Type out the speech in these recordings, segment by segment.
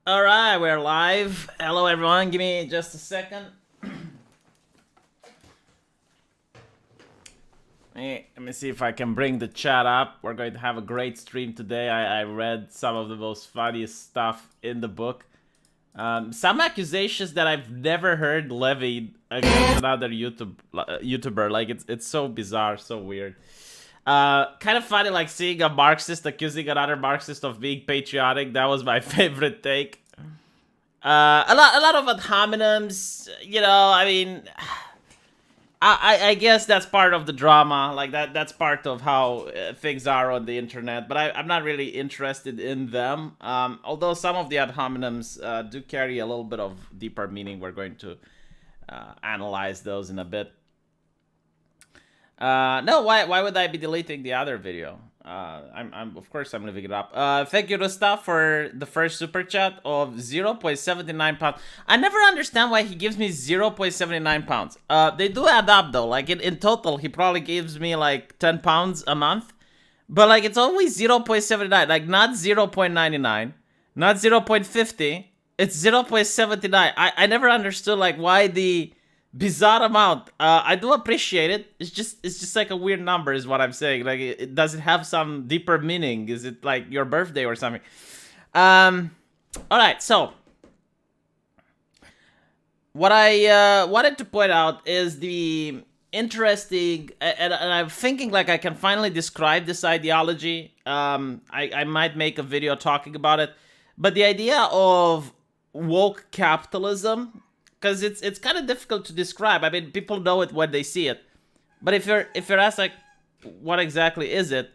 All right, we're live. Hello, everyone. Give me just a second. Let me see if I can bring the chat up. We're going to have a great stream today. I read some of the most funniest stuff in the book. Some accusations that I've never heard levied against another YouTuber. Like it's so bizarre, so weird. Kind of funny, like seeing a Marxist accusing another Marxist of being patriotic. That was my favorite take. A lot of ad hominems. I mean, I guess that's part of the drama. Like that's part of how things are on the internet. But I'm not really interested in them. Although some of the ad hominems do carry a little bit of deeper meaning. We're going to analyze those in a bit. No, why would I be deleting the other video? I'm of course I'm leaving it up. Thank you, Rusta, for the first super chat of 0.79 pounds. I never understand why he gives me 0.79 pounds. They do add up though. Like in total, he probably gives me like 10 pounds a month. But like it's always 0.79, like not 0.99, not 0.50. It's 0.79. I never understood like why the bizarre amount. I do appreciate it. It's just like a weird number is what I'm saying. Like does it have some deeper meaning? Is it like your birthday or something? All right. So what I wanted to point out is the interesting, and I'm thinking like I can finally describe this ideology. I might make a video talking about it, but the idea of woke capitalism, because it's kind of difficult to describe. I mean, people know it when they see it, but if you're asked like, what exactly is it,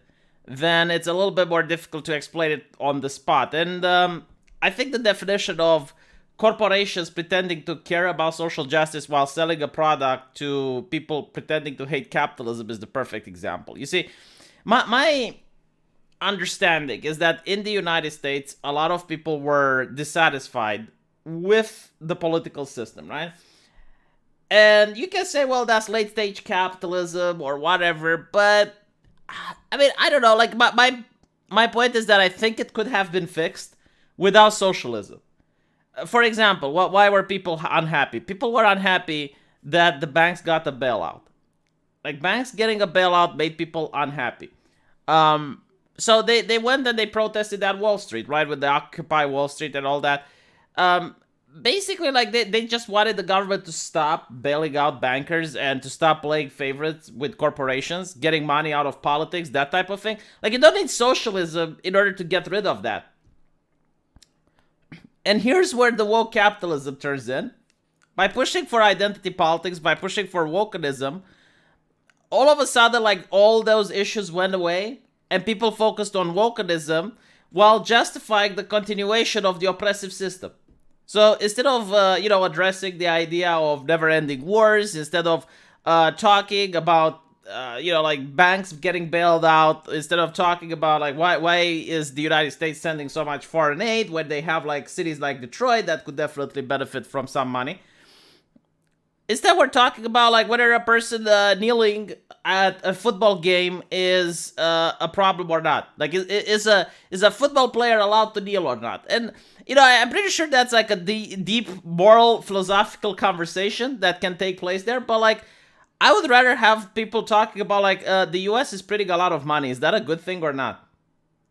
then it's a little bit more difficult to explain it on the spot. And I think the definition of corporations pretending to care about social justice while selling a product to people pretending to hate capitalism is the perfect example. You see, my understanding is that in the United States, a lot of people were dissatisfied with the political system, right? And you can say, well, that's late stage capitalism or whatever, but I mean, I don't know. Like my point is that I think it could have been fixed without socialism. For example, why were people unhappy? People were unhappy that the banks got a bailout. Like banks getting a bailout made people unhappy. So they went and they protested at Wall Street, right, with the Occupy Wall Street and all that. Basically, like they just wanted the government to stop bailing out bankers and to stop playing favorites with corporations, getting money out of politics, that type of thing. Like you don't need socialism in order to get rid of that. And here's where the woke capitalism turns in. By pushing for identity politics, by pushing for wokeism, all of a sudden, like all those issues went away, and people focused on wokeism while justifying the continuation of the oppressive system. So instead of addressing the idea of never-ending wars, instead of talking about like banks getting bailed out, instead of talking about like why is the United States sending so much foreign aid when they have like cities like Detroit that could definitely benefit from some money. Instead, we're talking about like whether a person kneeling at a football game is a problem or not. Like, is a football player allowed to kneel or not? And I'm pretty sure that's like a deep moral philosophical conversation that can take place there. But like, I would rather have people talking about like the U.S. is printing a lot of money. Is that a good thing or not?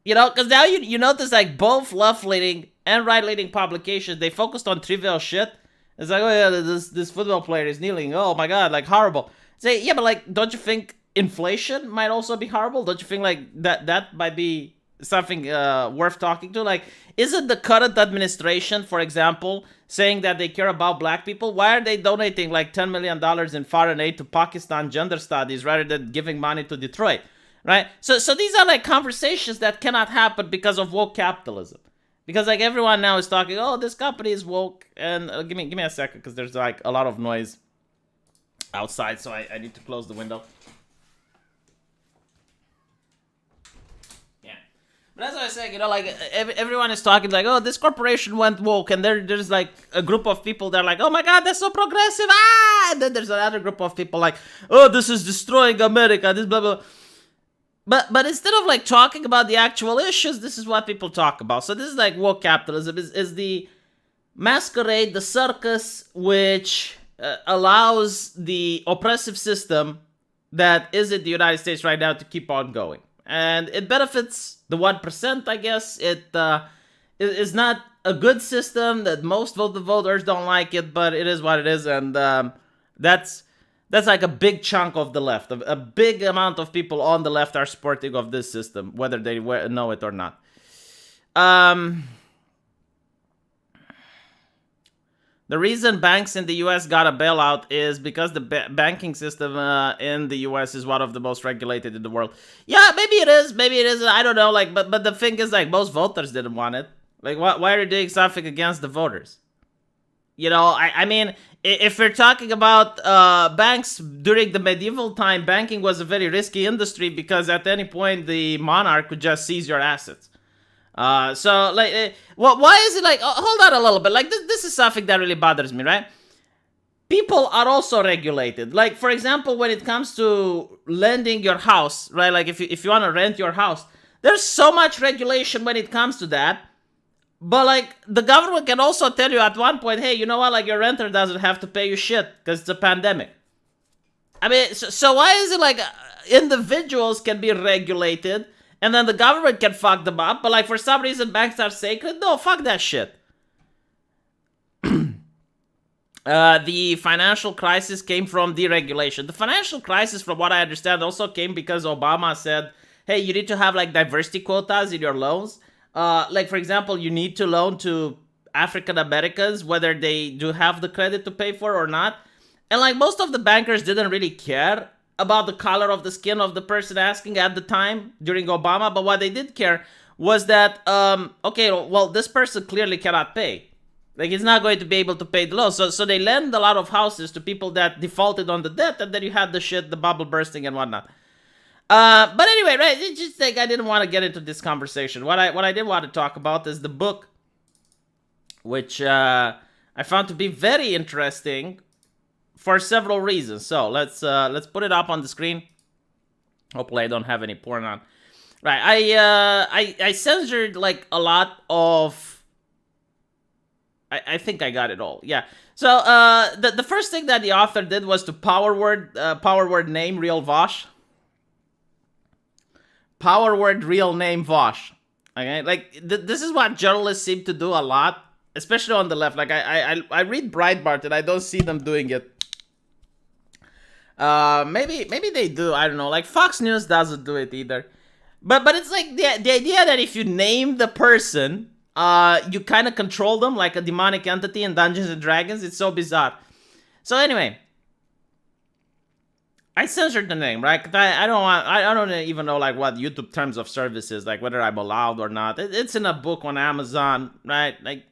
Because now you notice like both left-leaning and right-leaning publications, they focused on trivial shit. It's like, oh yeah, this football player is kneeling. Oh my god, like horrible. Say, yeah, but like, don't you think inflation might also be horrible? Don't you think like that might be something worth talking to? Like, isn't the current administration, for example, saying that they care about black people? Why are they donating like $10 million in foreign aid to Pakistan gender studies rather than giving money to Detroit? Right? So these are like conversations that cannot happen because of woke capitalism. Because like everyone now is talking, oh, this company is woke, and give me a second because there's like a lot of noise outside, so I need to close the window. Yeah, but that's what I was saying. Like everyone is talking like, oh, this corporation went woke, and there's like a group of people that are like, oh my god, that's so progressive, and then there's another group of people like, oh, this is destroying America, this blah blah. But instead of like talking about the actual issues, this is what people talk about. So this is like woke capitalism is the masquerade, the circus, which allows the oppressive system that is in the United States right now to keep on going. And it benefits the 1%, I guess. It is not a good system that most of the voters don't like it, but it is what it is. And that's like a big chunk of the left. A big amount of people on the left are supporting of this system, whether they know it or not. The reason banks in the U.S. got a bailout is because the banking system in the U.S. is one of the most regulated in the world. Yeah, maybe it is, maybe it isn't. I don't know. Like, but the thing is, like, most voters didn't want it. Like, why are you doing something against the voters? You know, I mean, if we're talking about banks during the medieval time, banking was a very risky industry because at any point the monarch could just seize your assets. So like, why is it like? Hold on a little bit. Like this is something that really bothers me, right? People are also regulated. Like for example, when it comes to lending your house, right? Like if you want to rent your house, there's so much regulation when it comes to that. But like the government can also tell you at one point, hey, you know what? Like your renter doesn't have to pay you shit because it's a pandemic. I mean, so why is it like individuals can be regulated? And then the government can fuck them up, but like for some reason banks are sacred? No, fuck that shit. The financial crisis came from deregulation. The financial crisis, from what I understand, also came because Obama said, hey, you need to have like diversity quotas in your loans. Like for example, you need to loan to African Americans, whether they do have the credit to pay for or not. And like most of the bankers didn't really care about the color of the skin of the person asking at the time during Obama, but what they did care was that, okay, well, this person clearly cannot pay. Like, he's not going to be able to pay the loan. So they lend a lot of houses to people that defaulted on the debt, and then you had the bubble bursting and whatnot. But anyway, right, it's just like I didn't want to get into this conversation. What I did want to talk about is the book, which I found to be very interesting for several reasons. So let's put it up on the screen. Hopefully I don't have any porn on. Right, I censored like a lot of. I think I got it all. Yeah. So the first thing that the author did was to power word name real Vosh. Power word real name Vosh. Okay, like this is what journalists seem to do a lot, especially on the left. Like I read Breitbart and I don't see them doing it. Maybe they do. I don't know. Like Fox News doesn't do it either. But it's like the idea that if you name the person, you kind of control them like a demonic entity in Dungeons and Dragons. It's so bizarre. So anyway, I censored the name, right? I don't even know like what YouTube terms of service is, like whether I'm allowed or not. It's in a book on Amazon, right? Like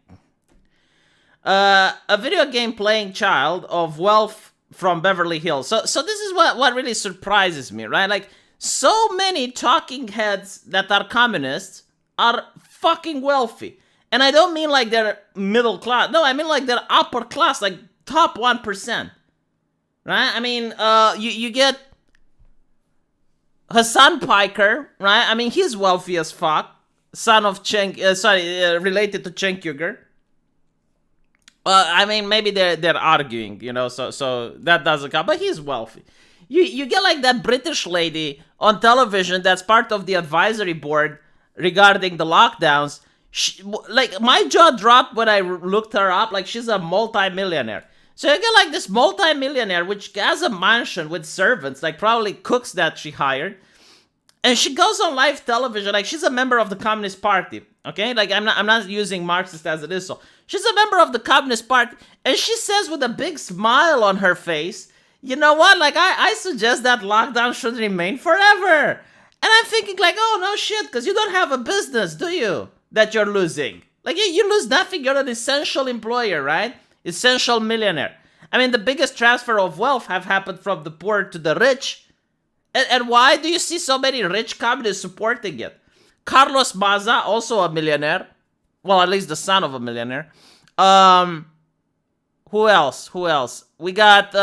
a video game playing child of wealth from Beverly Hills. So this is what really surprises me, right? Like so many talking heads that are communists are fucking wealthy. And I don't mean like they're middle class. No, I mean like they're upper class, like top 1%. Right? I mean, you get Hassan Piker, right? I mean, he's wealthy as fuck. Son of related to Cenk Uygur. I mean, maybe they're arguing, you know, so that doesn't count. But he's wealthy. You get like that British lady on television that's part of the advisory board regarding the lockdowns. Like my jaw dropped when I looked her up. Like she's a multi-millionaire. So you get like this multi-millionaire which has a mansion with servants, like probably cooks that she hired. And she goes on live television, like she's a member of the Communist Party. Okay? Like I'm not using Marxist as it is, so she's a member of the Communist Party, and she says with a big smile on her face, you know what? Like I suggest that lockdown should remain forever. And I'm thinking like, oh no shit, because you don't have a business, do you? That you're losing. Like you lose nothing, you're an essential employer, right? Essential millionaire. I mean, the biggest transfer of wealth have happened from the poor to the rich. And why do you see so many rich communists supporting it? Carlos Maza, also a millionaire. Well, at least the son of a millionaire. Who else? We got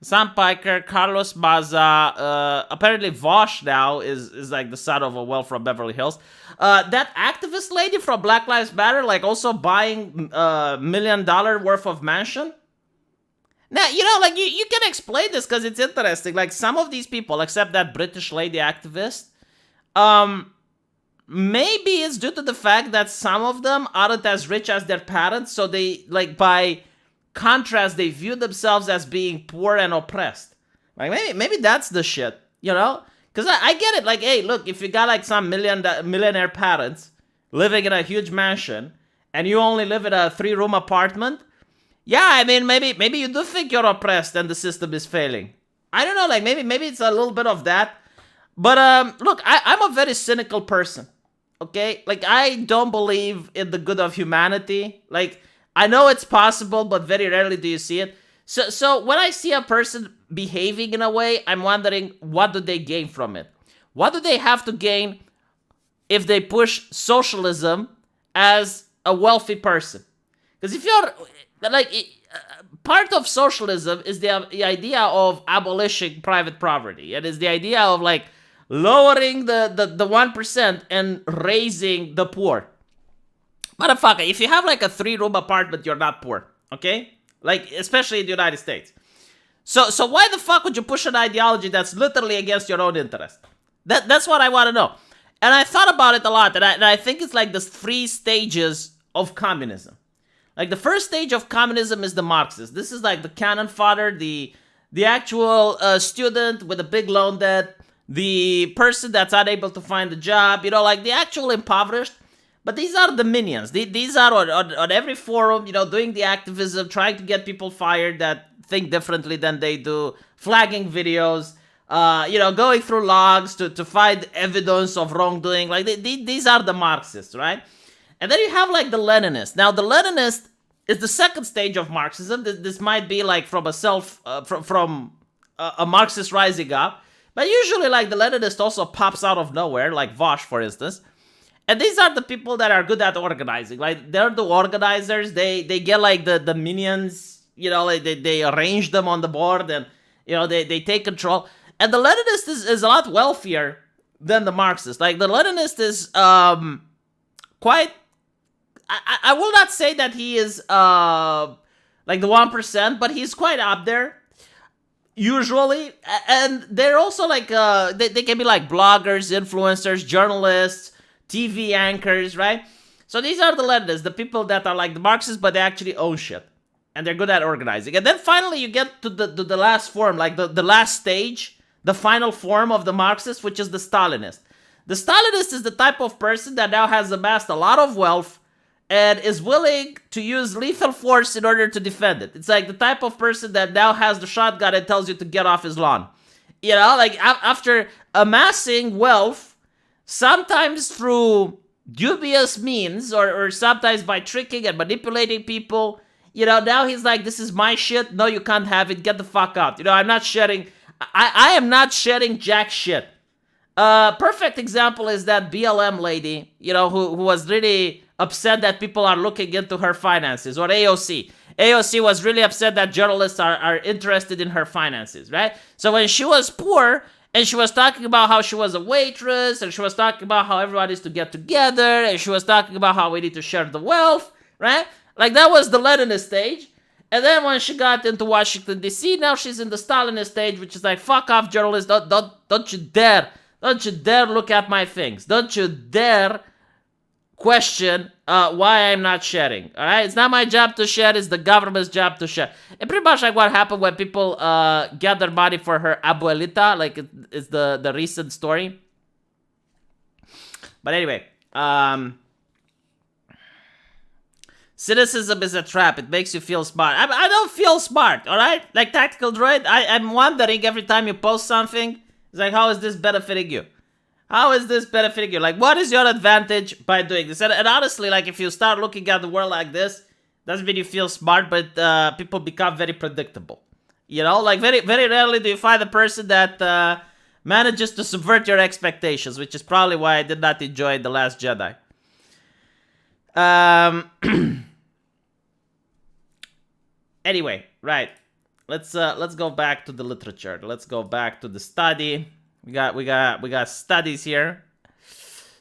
Sam Piker, Carlos Maza, apparently Vosh now is like the son of a well from Beverly Hills. That activist lady from Black Lives Matter, like also buying $1 million worth of mansion. Now, like you can explain this because it's interesting. Like some of these people, except that British lady activist, maybe it's due to the fact that some of them aren't as rich as their parents, so they, like, by contrast, they view themselves as being poor and oppressed. Like maybe that's the shit, Because I get it. Like, hey, look, if you got like some millionaire parents living in a huge mansion and you only live in a 3-room apartment, yeah, I mean, maybe you do think you're oppressed and the system is failing. I don't know. Like maybe it's a little bit of that. But look, I'm a very cynical person. Okay, like I don't believe in the good of humanity. Like, I know it's possible, but very rarely do you see it. So when I see a person behaving in a way, I'm wondering, what do they gain from it? What do they have to gain if they push socialism as a wealthy person? Because if you're, like, part of socialism is the idea of abolishing private property. It is the idea of, like, lowering the 1% and raising the poor. Motherfucker, if you have like a 3-room apartment, you're not poor, okay? Like, especially in the United States. So why the fuck would you push an ideology that's literally against your own interest? That's what I want to know. And I thought about it a lot, and I think it's like the 3 stages of communism. Like, the first stage of communism is the Marxist. This is like the cannon fodder, the actual student with a big loan debt, the person that's unable to find a job, like the actual impoverished. But these are the minions. These are on every forum, doing the activism, trying to get people fired that think differently than they do, flagging videos, going through logs to find evidence of wrongdoing. Like, these are the Marxists, right? And then you have, like, the Leninist. Now, the Leninist is the second stage of Marxism. This might be, like, from a Marxist rising up. But usually, like, the Leninist also pops out of nowhere, like Vosh, for instance. And these are the people that are good at organizing. Like, they're the organizers. They get, like, the minions, like they arrange them on the board and, they take control. And the Leninist is a lot wealthier than the Marxist. Like, the Leninist is quite... I will not say that he is like the 1%, but he's quite up there. Usually. And they're also, like, they can be, like, bloggers, influencers, journalists, TV anchors, right? So these are the Leninists, the people that are like the Marxists, but they actually own shit. And they're good at organizing. And then finally you get to the last form, like the last stage, the final form of the Marxist, which is the Stalinist. The Stalinist is the type of person that now has amassed a lot of wealth and is willing to use lethal force in order to defend it. It's like the type of person that now has the shotgun and tells you to get off his lawn. Like after amassing wealth, sometimes through dubious means, or sometimes by tricking and manipulating people, now he's like, this is my shit, no, you can't have it, get the fuck out. I'm not sharing, I am not sharing jack shit. Perfect example is that BLM lady, who was really upset that people are looking into her finances, or AOC. AOC was really upset that journalists are interested in her finances, right? So when she was poor, and she was talking about how she was a waitress, and she was talking about how everyone is to get together, and she was talking about how we need to share the wealth, right? Like, that was the Leninist stage. And then when she got into Washington, D.C., now she's in the Stalinist stage, which is like, fuck off, journalists, don't you dare look at my things. Don't you dare question why I'm not sharing, all right? It's not my job to share, it's the government's job to share. And pretty much like what happened when people gather money for her abuelita, like it's the recent story. But anyway, cynicism is a trap. It makes you feel smart. I don't feel smart, all right? Like Tactical Droid, I'm wondering every time you post something, it's like, how is this benefiting you? How is this benefiting you? Like, what is your advantage by doing this? And honestly, like, if you start looking at the world like this, doesn't mean you feel smart, but people become very predictable. Like, very, very rarely do you find a person that manages to subvert your expectations, which is probably why I did not enjoy The Last Jedi. Anyway, right. let's go back to the literature. Let's go back to the study. We got studies here.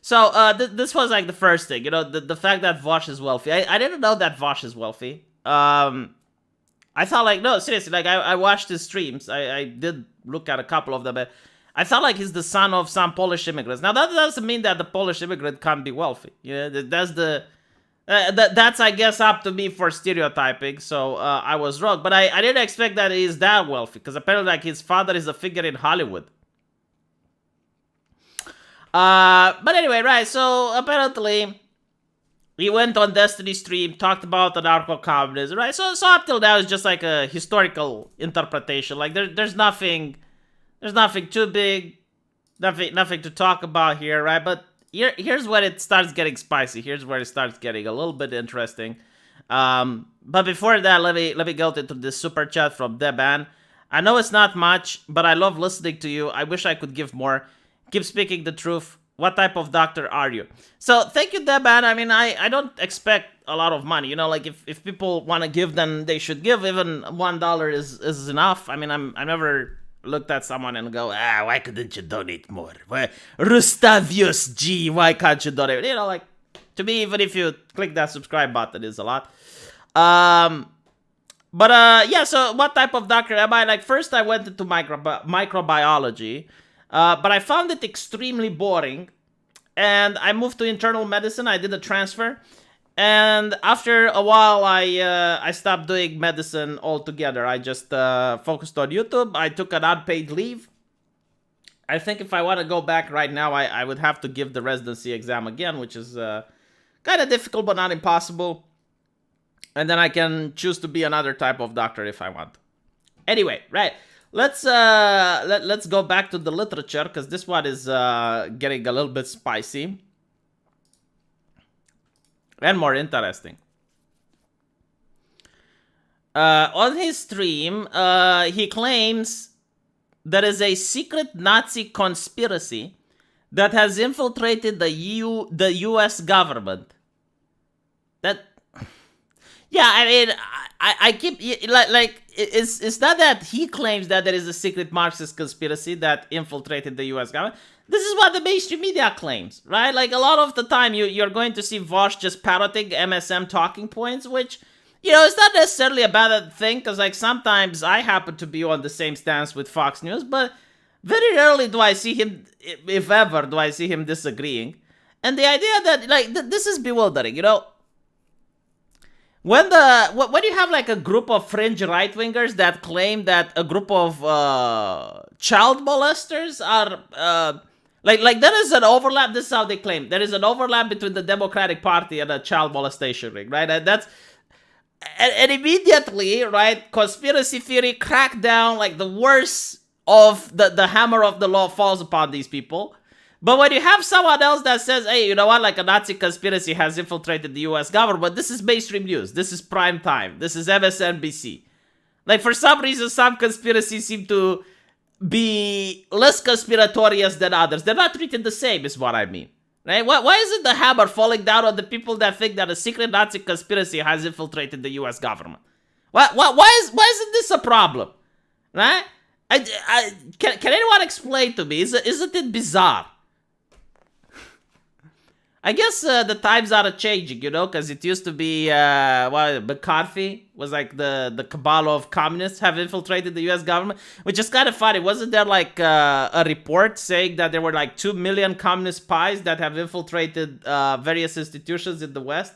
So this was like the first thing, the fact that Vosh is wealthy. I didn't know that Vosh is wealthy. I thought like, no, seriously, like I watched his streams. I did look at a couple of them, but I thought like he's the son of some Polish immigrants. Now that doesn't mean that the Polish immigrant can't be wealthy. That's I guess up to me for stereotyping. So I was wrong, but I didn't expect that he's that wealthy because apparently like his father is a figure in Hollywood. But anyway, right, so apparently he went on Destiny stream, talked about anarcho-communism, right? So up till now it's just like a historical interpretation. Like there's nothing too big, nothing to talk about here, right? But here's where it starts getting spicy. Here's where it starts getting a little bit interesting. But before that, let me go into this super chat from Deban. I know it's not much, but I love listening to you. I wish I could give more. Keep speaking the truth. What type of doctor are you? So thank you, Deban. I mean, I don't expect a lot of money. Like if people want to give, then they should give. Even $1 is enough. I mean, I never looked at someone and go, why couldn't you donate more? Rustavius G, why can't you donate? Like to me, even if you click that subscribe button, is a lot. But yeah. So what type of doctor am I? Like first, I went into microbiology. But I found it extremely boring, and I moved to internal medicine. I did a transfer, and after a while, I stopped doing medicine altogether. I just focused on YouTube. I took an unpaid leave. I think if I want to go back right now, I would have to give the residency exam again, which is kind of difficult but not impossible. And then I can choose to be another type of doctor if I want. Anyway, right. Let's go back to the literature because this one is getting a little bit spicy and more interesting. On his stream, he claims there is a secret Nazi conspiracy that has infiltrated the U.S. government. Yeah, I mean, I keep like it's not that he claims that there is a secret Marxist conspiracy that infiltrated the U.S. government. This is what the mainstream media claims, right? Like a lot of the time, you're going to see Vosh just parroting MSM talking points, which it's not necessarily a bad thing because like sometimes I happen to be on the same stance with Fox News, but very rarely do I see him, if ever, do I see him disagreeing. And the idea that like this is bewildering, When you have like a group of fringe right-wingers that claim that a group of child molesters are like there is an overlap. This is how they claim there is an overlap between the Democratic Party and a child molestation ring, right? And immediately, right, conspiracy theory crackdown, like the worst of the hammer of the law falls upon these people. But when you have someone else that says, hey, you know what, like a Nazi conspiracy has infiltrated the U.S. government, this is mainstream news. This is prime time. This is MSNBC. Like, for some reason, some conspiracies seem to be less conspiratorious than others. They're not treated the same, is what I mean. Right? Why isn't the hammer falling down on the people that think that a secret Nazi conspiracy has infiltrated the U.S. government? Why isn't this a problem? Right? Can anyone explain to me? Isn't it bizarre? I guess the times are changing, because it used to be, McCarthy was like the cabal of communists have infiltrated the U.S. government, which is kind of funny. Wasn't there like a report saying that there were like 2 million communist spies that have infiltrated various institutions in the West?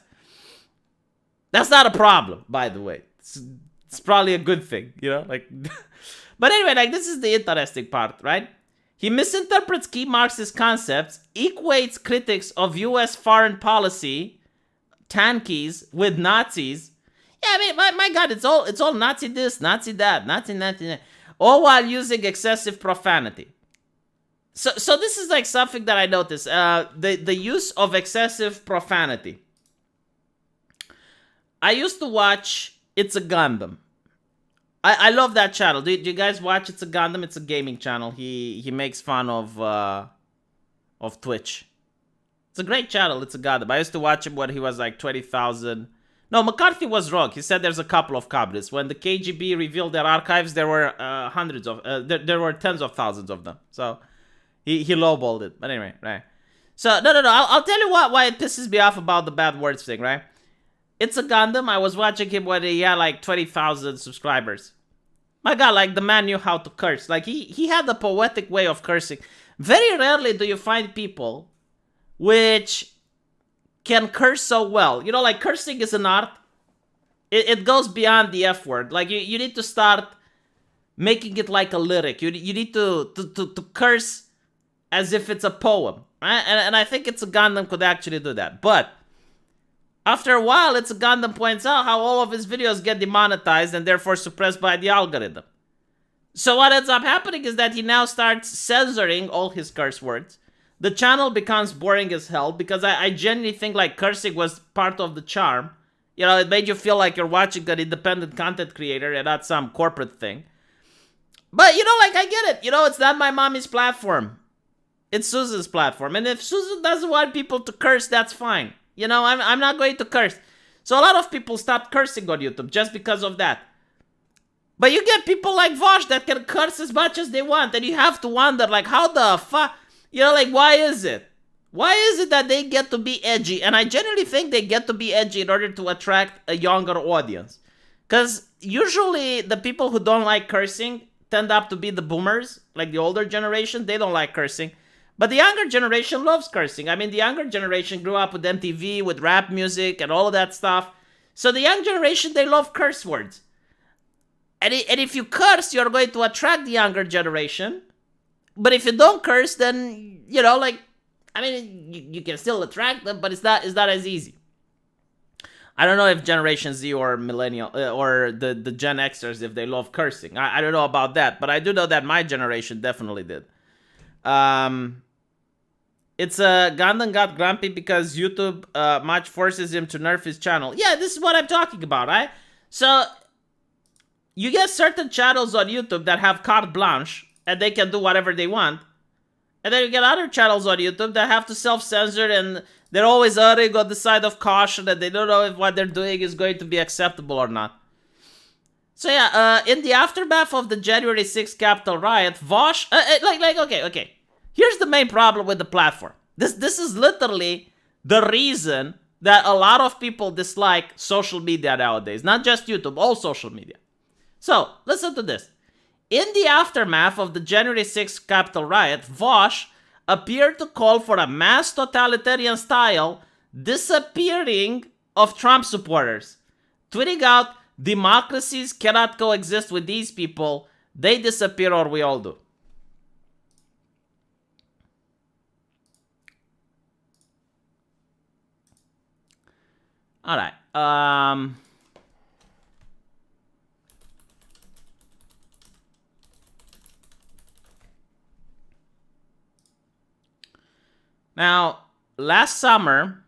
That's not a problem, by the way. It's probably a good thing, But anyway, like this is the interesting part, right? He misinterprets key Marxist concepts, equates critics of U.S. foreign policy, tankies, with Nazis. Yeah, I mean, my God, it's all Nazi this, Nazi that, Nazi that, all while using excessive profanity. So this is like something that I noticed. The use of excessive profanity. I used to watch It's a Gundam. I love that channel. Do you guys watch It's a Gundam? It's a gaming channel. He makes fun of Twitch. It's a great channel. It's a Gundam. I used to watch him when he was like 20,000 No, McCarthy was wrong. He said there's a couple of communists. When the KGB revealed their archives, there were there were tens of thousands of them. So he lowballed it. But anyway, right. So no. I'll tell you why it pisses me off about the bad words thing, right? It's a Gundam. I was watching him when he had like 20,000 subscribers. My God, like the man knew how to curse. Like he had a poetic way of cursing. Very rarely do you find people which can curse so well. You know, like cursing is an art. It goes beyond the F word. Like you need to start making it like a lyric. You need to curse as if it's a poem, right? And I think It's a Gundam could actually do that. But after a while, It's a Gundam points out how all of his videos get demonetized and therefore suppressed by the algorithm. So what ends up happening is that he now starts censoring all his curse words. The channel becomes boring as hell because I genuinely think like cursing was part of the charm. You know, it made you feel like you're watching an independent content creator and not some corporate thing. But, you know, like, I get it. You know, it's not my mommy's platform. It's Susan's platform. And if Susan doesn't want people to curse, that's fine. You know, I'm not going to curse. So a lot of people stopped cursing on YouTube just because of that. But you get people like Vosh that can curse as much as they want. And you have to wonder, like, how the fuck... You know, like, why is it? Why is it that they get to be edgy? And I generally think they get to be edgy in order to attract a younger audience. Because usually the people who don't like cursing tend up to be the boomers, like the older generation. They don't like cursing. But the younger generation loves cursing. I mean, the younger generation grew up with MTV, with rap music, and all of that stuff. So the young generation, they love curse words. And if you curse, you're going to attract the younger generation. But if you don't curse, then, you know, like, I mean, you can still attract them, but it's not as easy. I don't know if Generation Z or Millennial, or the Gen Xers, if they love cursing. I don't know about that, but I do know that my generation definitely did. It's Gundam got grumpy because YouTube much forces him to nerf his channel. Yeah, this is what I'm talking about, right? So, you get certain channels on YouTube that have carte blanche, and they can do whatever they want. And then you get other channels on YouTube that have to self-censor, and they're always erring on the side of caution, and they don't know if what they're doing is going to be acceptable or not. So yeah, in the aftermath of the January 6th Capitol riot, Vosh... okay. Here's the main problem with the platform. This is literally the reason that a lot of people dislike social media nowadays. Not just YouTube, all social media. So, listen to this. In the aftermath of the January 6th Capitol riot, Vosh appeared to call for a mass totalitarian style disappearing of Trump supporters, tweeting out, "Democracies cannot coexist with these people. They disappear or we all do." All right. Now, last summer,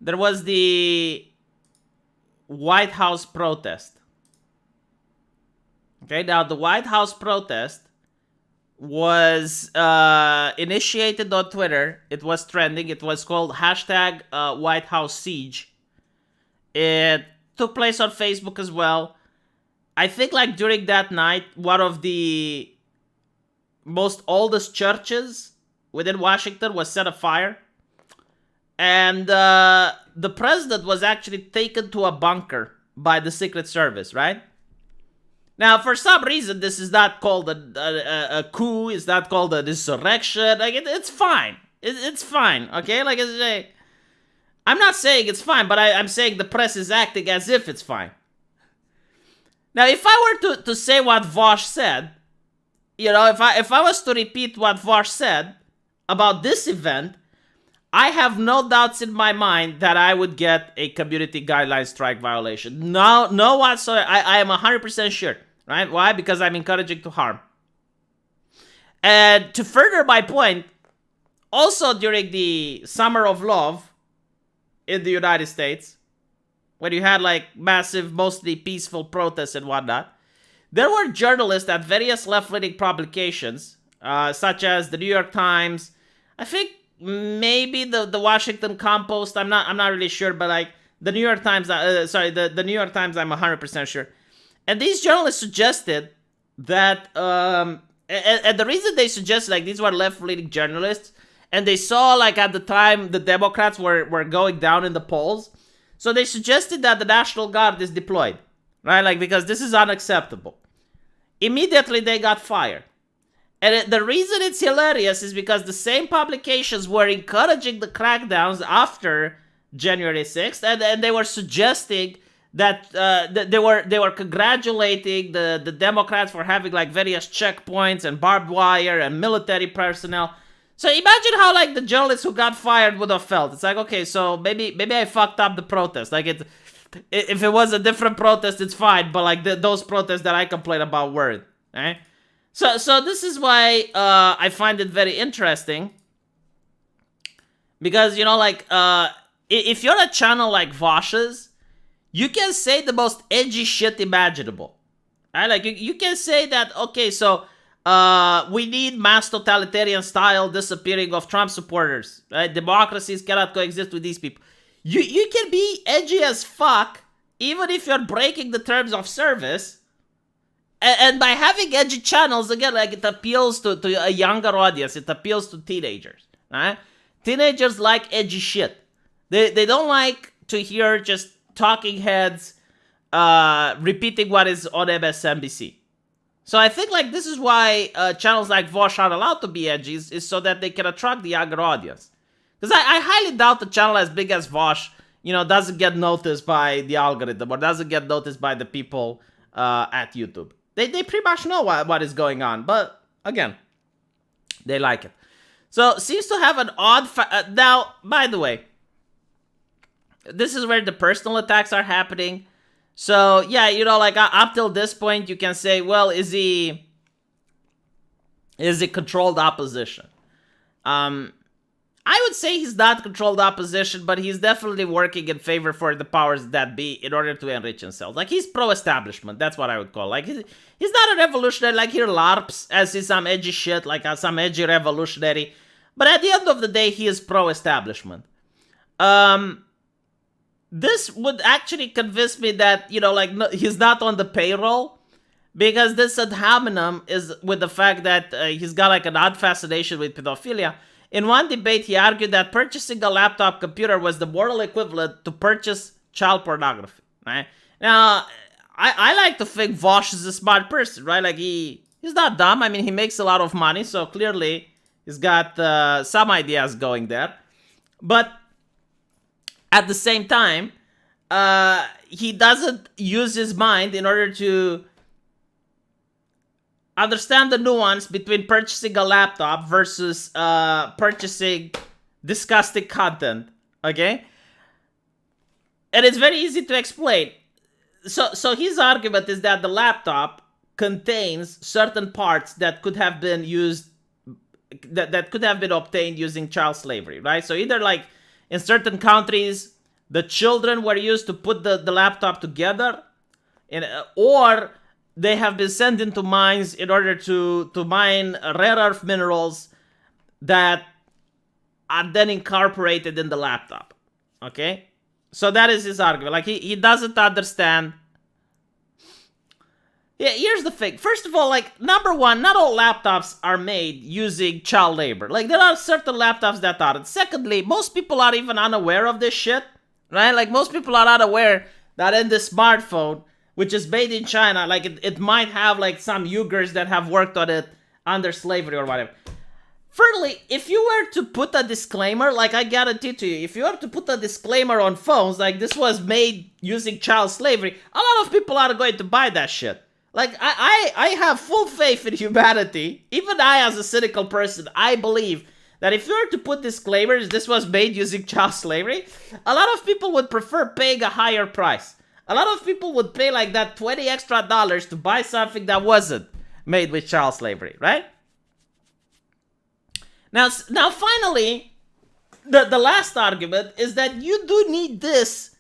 there was the White House protest. Okay, now the White House protest was initiated on Twitter. It was trending. It was called hashtag White House Siege. It took place on Facebook as well. I think like during that night, one of the most oldest churches within Washington was set afire. And the president was actually taken to a bunker by the Secret Service, right? Now, for some reason, this is not called a coup. It's not called an insurrection. Like, it's fine. It's fine, okay? Like, I'm not saying it's fine, but I'm saying the press is acting as if it's fine. Now, if I were to say what Vosh said, you know, if I was to repeat what Vosh said about this event, I have no doubts in my mind that I would get a community guideline strike violation. No whatsoever. I am 100% sure, right? Why? Because I'm encouraging to harm. And to further my point, also during the Summer of Love in the United States, when you had like massive, mostly peaceful protests and whatnot, there were journalists at various left-leaning publications, such as the New York Times. I think maybe the Washington Compost. I'm not really sure, but like the New York Times. The New York Times. I'm 100% sure. And these journalists suggested that, and the reason they suggested, like, these were left-leaning journalists, and they saw, like, at the time the Democrats were going down in the polls, so they suggested that the National Guard is deployed, right? Like, because this is unacceptable. Immediately they got fired. And the reason it's hilarious is because the same publications were encouraging the crackdowns after January 6th, and they were suggesting that they were congratulating the Democrats for having like various checkpoints and barbed wire and military personnel. So imagine how like the journalists who got fired would have felt. It's like, okay, so maybe I fucked up the protest. Like if it was a different protest, it's fine. But like those protests that I complain about weren't. Right? So this is why I find it very interesting. Because, you know, like if you're a channel like Vosh's, you can say the most edgy shit imaginable. Right? Like, you can say that, okay, so we need mass totalitarian style disappearing of Trump supporters. Right? Democracies cannot coexist with these people. You can be edgy as fuck, even if you're breaking the terms of service. And by having edgy channels, again, like, it appeals to a younger audience. It appeals to teenagers. Right? Teenagers like edgy shit. They don't like to hear just talking heads repeating what is on MSNBC. So I think like this is why channels like Vosh are allowed to be edgy, is so that they can attract the younger audience. Because I highly doubt the channel as big as Vosh, you know, doesn't get noticed by the algorithm or doesn't get noticed by the people at YouTube. They pretty much know what is going on, but again, they like it. So seems to have an odd now, by the way, this is where the personal attacks are happening. So, yeah, you know, like, up till this point, you can say, well, is he controlled opposition? I would say he's not controlled opposition, but he's definitely working in favor for the powers that be in order to enrich himself. Like, he's pro-establishment. That's what I would call. Like, he's not a revolutionary. Like, he LARPs as he's some edgy shit, like some edgy revolutionary. But at the end of the day, he is pro-establishment. This would actually convince me that, you know, like, no, he's not on the payroll, because this ad hominem is with the fact that he's got like an odd fascination with pedophilia. In one debate, he argued that purchasing a laptop computer was the moral equivalent to purchase child pornography. Right? Now, I like to think Vosh is a smart person, right? Like, he's not dumb. I mean, he makes a lot of money, so clearly he's got some ideas going there. But at the same time, he doesn't use his mind in order to understand the nuance between purchasing a laptop versus purchasing disgusting content, okay? And it's very easy to explain. So his argument is that the laptop contains certain parts that could have been used, that could have been obtained using child slavery, right? So either like in certain countries, the children were used to put the laptop together, or they have been sent into mines in order to mine rare earth minerals that are then incorporated in the laptop. Okay? So that is his argument. Like, he doesn't understand. Yeah, here's the thing. First of all, like, number one, not all laptops are made using child labor. Like, there are certain laptops that aren't. Secondly, most people are even unaware of this shit. Right? Like, most people are not aware that in this smartphone, which is made in China, like, it might have, like, some Uyghurs that have worked on it under slavery or whatever. Thirdly, if you were to put a disclaimer, like, I guarantee to you, if you were to put a disclaimer on phones, like, this was made using child slavery, a lot of people are going to buy that shit. Like, I have full faith in humanity. Even I, as a cynical person, I believe that if you were to put disclaimers, this was made using child slavery, a lot of people would prefer paying a higher price. A lot of people would pay like that $20 extra to buy something that wasn't made with child slavery, right? Now finally, the last argument is that you do need this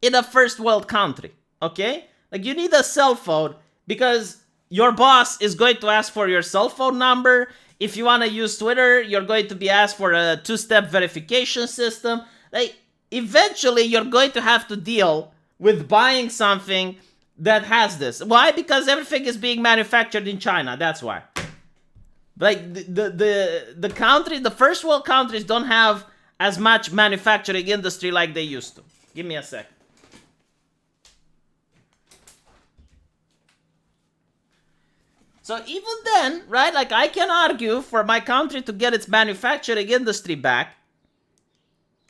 in a first world country, okay? Like, you need a cell phone because your boss is going to ask for your cell phone number. if you want to use Twitter, you're going to be asked for a 2-step verification system. Like, eventually, you're going to have to deal with buying something that has this. Why? Because everything is being manufactured in China. That's why. Like, the first world countries don't have as much manufacturing industry like they used to. Give me a sec. So even then, right, like I can argue for my country to get its manufacturing industry back.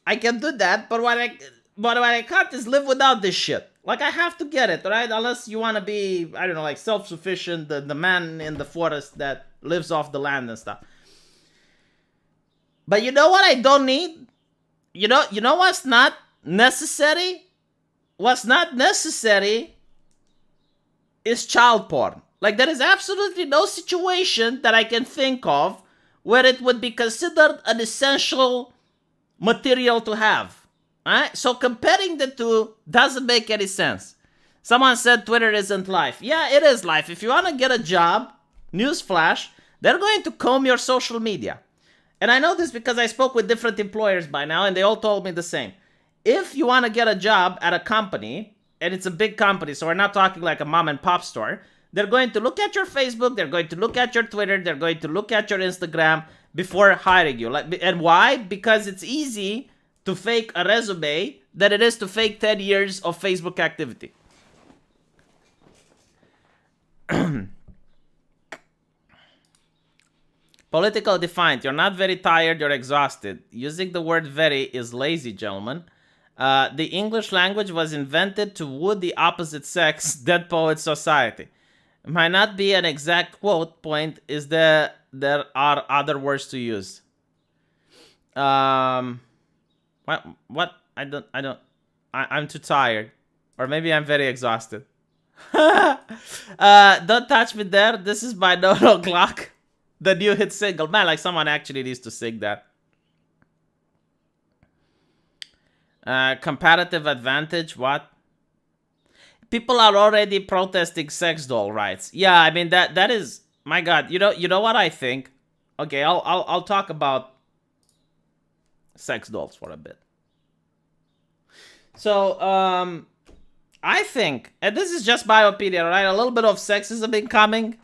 I can do that, but what I can't is live without this shit. Like, I have to get it, right? Unless you want to be, I don't know, like self-sufficient, the man in the forest that lives off the land and stuff. But you know what I don't need? You know what's not necessary? What's not necessary is child porn. Like, there is absolutely no situation that I can think of where it would be considered an essential material to have. Right? So comparing the two doesn't make any sense. Someone said Twitter isn't life. Yeah, it is life. If you want to get a job, newsflash, they're going to comb your social media. And I know this because I spoke with different employers by now, and they all told me the same. If you want to get a job at a company, and it's a big company, so we're not talking like a mom and pop store, they're going to look at your Facebook, they're going to look at your Twitter, they're going to look at your Instagram before hiring you. And why? Because it's easy to fake a resume than it is to fake 10 years of Facebook activity. Political defiant. You're not very tired, you're exhausted. Using the word very is lazy, gentlemen. The English language was invented to woo the opposite sex, Dead Poet Society. It might not be an exact quote. Point is that there are other words to use. What? I'm too tired. Or maybe I'm very exhausted. Don't touch me there. This is my no clock. The new hit single. Man, like someone actually needs to sing that. Comparative advantage, what? People are already protesting sex doll rights. Yeah, I mean that is, my God. You know what I think? Okay, I'll talk about sex dolls for a bit. So, I think, and this is just my opinion, right? A little bit of sexism incoming.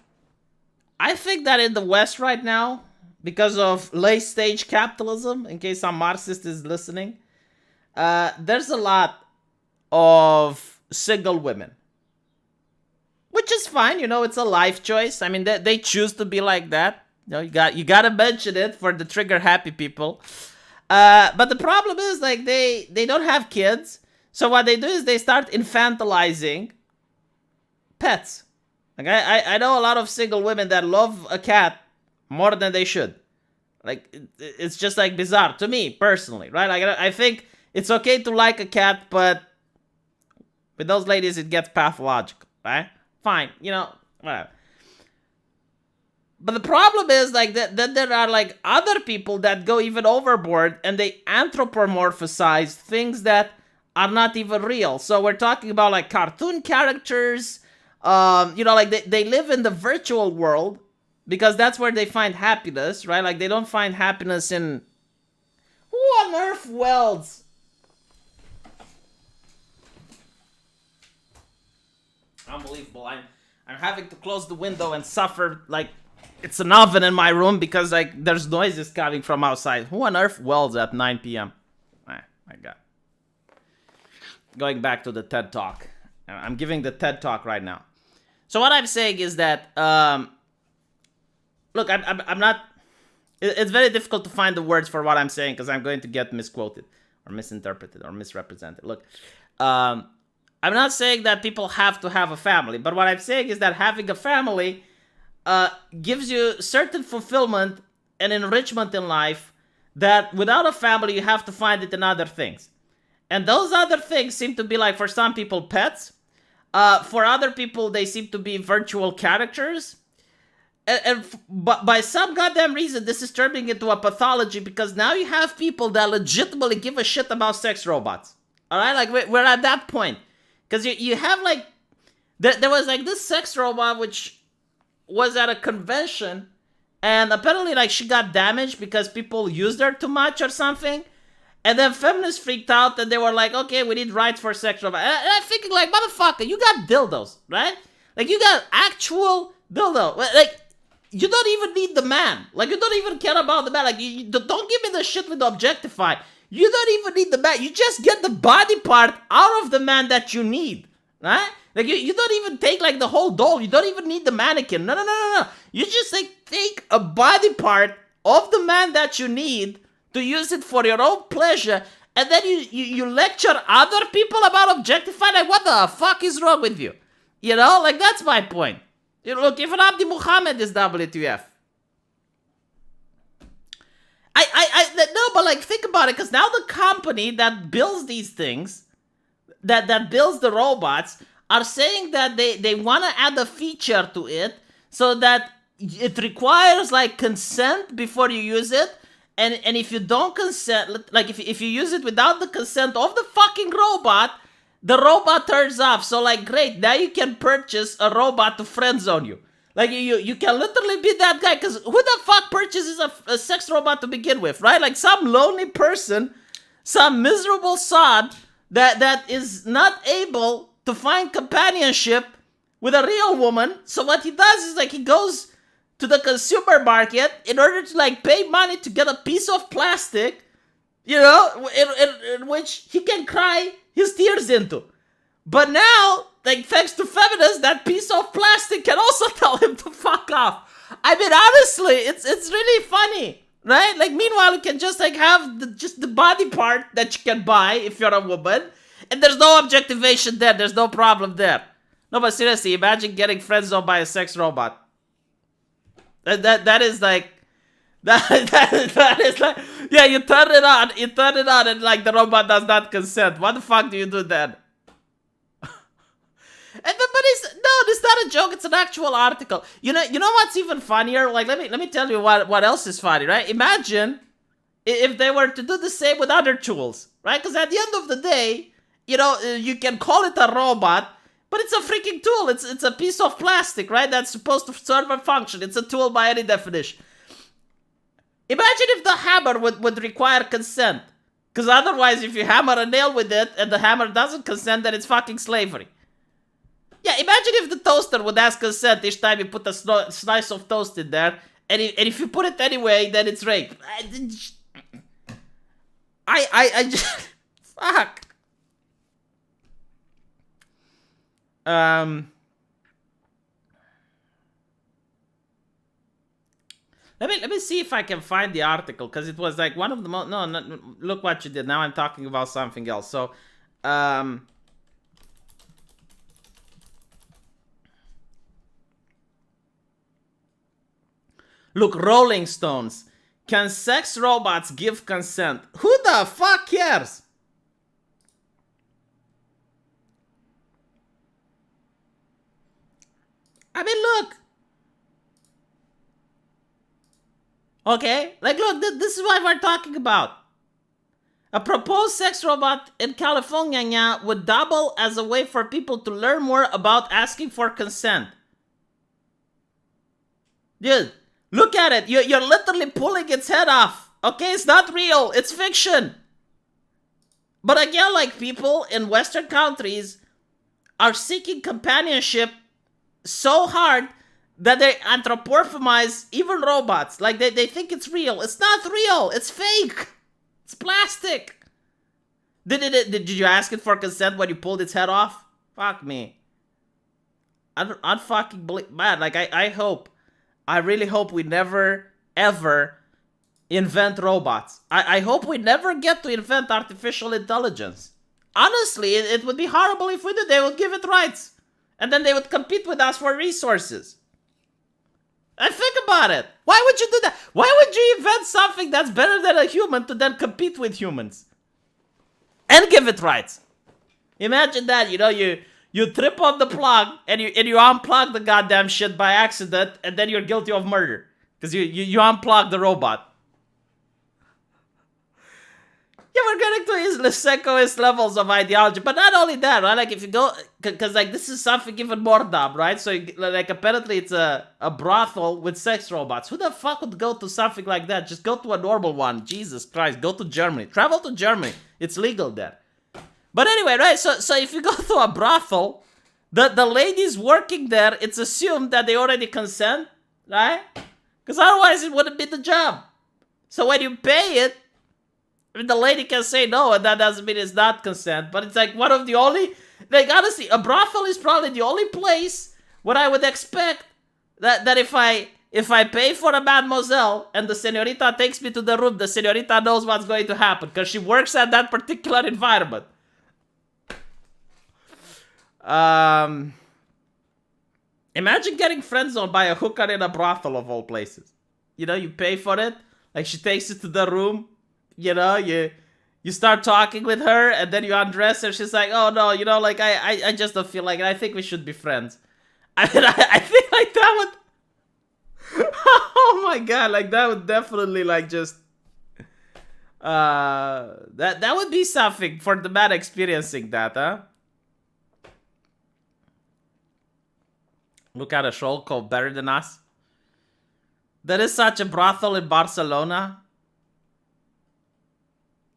I think that in the West right now, because of late stage capitalism, in case some Marxist is listening, there's a lot of single women, which is fine. It's a life choice. I mean, they choose to be like that. You gotta mention it for the trigger happy people. But the problem is, like, they don't have kids. So what they do is they start infantilizing pets. Like, I know a lot of single women that love a cat more than they should. Like, it's just like bizarre to me personally, right? Like, I think it's okay to like a cat, but with those ladies, it gets pathological, right? Fine, whatever. But the problem is, like, that there are, like, other people that go even overboard and they anthropomorphize things that are not even real. So we're talking about, like, cartoon characters, like, they live in the virtual world because that's where they find happiness, right? Like, they don't find happiness in... Who on earth welds? Unbelievable. I'm having to close the window and suffer like it's an oven in my room because, like, there's noises coming from outside. Who on earth welds at 9 p.m.? My God. Going back to the TED Talk. I'm giving the TED Talk right now. So what I'm saying is that, look, I'm not... It's very difficult to find the words for what I'm saying because I'm going to get misquoted or misinterpreted or misrepresented. Look, I'm not saying that people have to have a family, but what I'm saying is that having a family gives you certain fulfillment and enrichment in life that without a family, you have to find it in other things. And those other things seem to be, like, for some people, pets. For other people, they seem to be virtual characters. But by some goddamn reason, this is turning into a pathology because now you have people that legitimately give a shit about sex robots. All right? Like, we're at that point. Because you have, like, there was, like, this sex robot which was at a convention, And apparently, like, she got damaged because people used her too much or something. And then feminists freaked out and they were like, okay, we need rights for sex robots. And I'm thinking, like, motherfucker, you got dildos, right? Like, you got actual dildo. Like, you don't even need the man. Like, you don't even care about the man. Like, you don't give me the shit with objectify. You don't even need the man. You just get the body part out of the man that you need, right? Like, you don't even take, like, the whole doll. You don't even need the mannequin. No. You just, like, take a body part of the man that you need to use it for your own pleasure, and then you lecture other people about objectifying. Like, what the fuck is wrong with you? You know, like, that's my point. You know, look, even Abdi Muhammad is WTF. No, but like, think about it, because now the company that builds these things, that builds the robots, are saying that they want to add a feature to it so that it requires, like, consent before you use it. And if you don't consent, like, if you use it without the consent of the fucking robot, the robot turns off. So, like, great, now you can purchase a robot to friend zone you. Like, you can literally be that guy, because who the fuck purchases a sex robot to begin with, right? Like, some lonely person, some miserable sod that is not able to find companionship with a real woman. So what he does is, like, he goes to the consumer market in order to, like, pay money to get a piece of plastic, you know, in which he can cry his tears into. But now, like, thanks to feminists, that piece of plastic can also tell him to fuck off. I mean, honestly, it's really funny, right? Like, meanwhile, you can just, like, have just the body part that you can buy if you're a woman, and there's no objectivation there. There's no problem there. No, but seriously, imagine getting friendzoned by a sex robot. That is like, that is like, yeah, you turn it on, and, like, the robot does not consent. What the fuck do you do then? But it's not a joke. It's an actual article. You know what's even funnier? Like, let me tell you what else is funny, right? Imagine if they were to do the same with other tools, right? Because at the end of the day, you know, you can call it a robot, but it's a freaking tool. It's a piece of plastic, right? That's supposed to serve a function. It's a tool by any definition. Imagine if the hammer would require consent. Because otherwise, if you hammer a nail with it and the hammer doesn't consent, then it's fucking slavery. Yeah, imagine if the toaster would ask consent each time you put a slice of toast in there, and if you put it anyway, then it's rape. I just... Fuck. Let me see if I can find the article, because it was like one of the most... No, look what you did. Now I'm talking about something else. So, look, Rolling Stones. Can sex robots give consent? Who the fuck cares? I mean, look. Okay? Like, look, this is what we're talking about. A proposed sex robot in California would double as a way for people to learn more about asking for consent. Dude, look at it. You're literally pulling its head off. Okay? It's not real. It's fiction. But again, like, people in Western countries are seeking companionship so hard that they anthropomorphize even robots. Like, they think it's real. It's not real. It's fake. It's plastic. Did you ask it for consent when you pulled its head off? Fuck me. I fucking believe... Man, like, I really hope we never, ever invent robots. I hope we never get to invent artificial intelligence. Honestly, it would be horrible if we did. They would give it rights. And then they would compete with us for resources. And think about it. Why would you do that? Why would you invent something that's better than a human to then compete with humans? And give it rights. Imagine that, you know, you trip on the plug and you unplug the goddamn shit by accident, and then you're guilty of murder. Because you unplug the robot. Yeah, we're getting to his Lysenkoist levels of ideology. But not only that, right? Like, if you go, because, like, this is something even more dumb, right? So, like, apparently it's a brothel with sex robots. Who the fuck would go to something like that? Just go to a normal one. Jesus Christ. Go to Germany. Travel to Germany. It's legal there. But anyway, right? So if you go to a brothel, the ladies working there, it's assumed that they already consent, right? Because otherwise it wouldn't be the job. So when you pay it, I mean, the lady can say no, and that doesn't mean it's not consent. But it's like one of the only, like, honestly, a brothel is probably the only place where I would expect that if I pay for a mademoiselle and the señorita takes me to the room, the señorita knows what's going to happen because she works at that particular environment. Imagine getting friend-zoned by a hooker in a brothel of all places. You know, you pay for it. Like, she takes you to the room. You know, you start talking with her, and then you undress her. She's like, oh, no, you know, like, I just don't feel like it. I think we should be friends. I mean, I think, like, that would... oh, my God. Like, that would definitely, like, just... that would be something for the man experiencing that, huh? Look at a show called Better Than Us. There is such a brothel in Barcelona.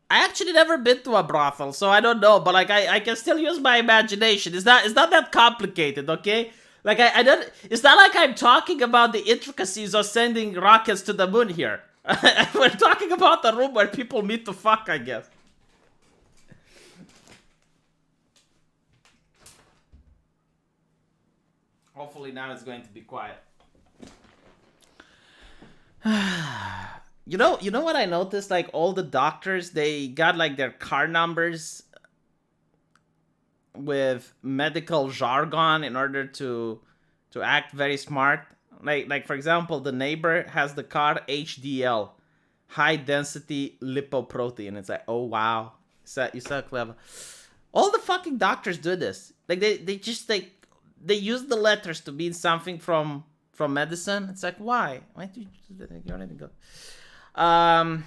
I actually never been to a brothel, so I don't know. But like, I can still use my imagination. It's not that complicated, okay? Like, I don't. It's not like I'm talking about the intricacies of sending rockets to the moon here. We're talking about the room where people meet to fuck, I guess. Hopefully now it's going to be quiet. You know what I noticed? Like, all the doctors, they got like their car numbers with medical jargon in order to act very smart. Like for example, the neighbor has the car HDL, high density lipoprotein. It's like, oh wow, you're so clever. All the fucking doctors do this. Like they just they use the letters to mean something from medicine. It's like, why do you already go? I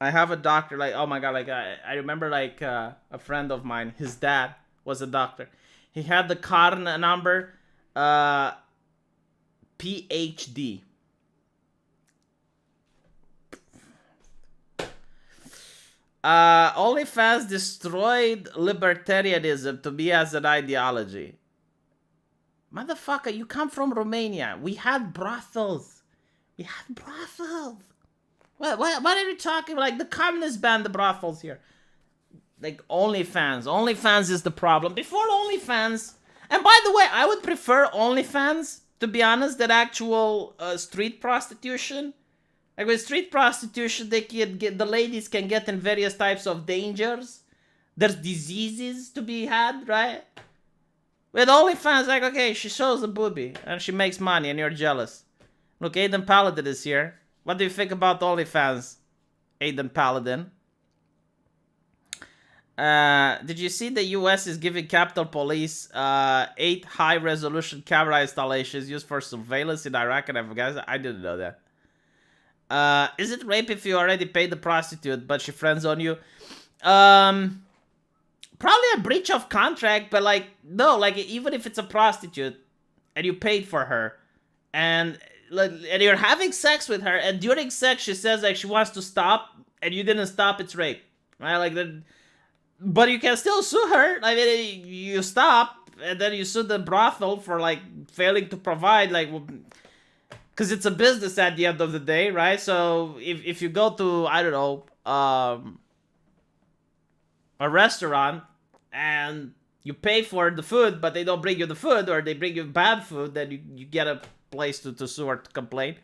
have a doctor, like, oh my God, like I remember like a friend of mine, his dad was a doctor. He had the car number PhD. OnlyFans destroyed libertarianism to me as an ideology. Motherfucker, you come from Romania. We had brothels. What are you talking about? Like, the communists banned the brothels here. Like, OnlyFans. OnlyFans is the problem. Before OnlyFans... And by the way, I would prefer OnlyFans, to be honest, than actual street prostitution. Like, with street prostitution, the ladies can get in various types of dangers. There's diseases to be had, right? With OnlyFans, like, okay, she shows a boobie and she makes money and you're jealous. Look, Aiden Paladin is here. What do you think about OnlyFans, Aiden Paladin? Did you see the US is giving Capitol Police 8 high-resolution camera installations used for surveillance in Iraq and Afghanistan? I didn't know that. Is it rape if you already paid the prostitute but she friends on you? Probably a breach of contract, but like, no, like, even if it's a prostitute and you paid for her and you're having sex with her, and during sex she says like she wants to stop and you didn't stop, it's rape, right? Like that. But you can still sue her. I mean, you stop and then you sue the brothel for like failing to provide, like, because it's a business at the end of the day, right? So if you go to, I don't know, a restaurant and you pay for the food but they don't bring you the food, or they bring you bad food, then you get a place to sue or to complain.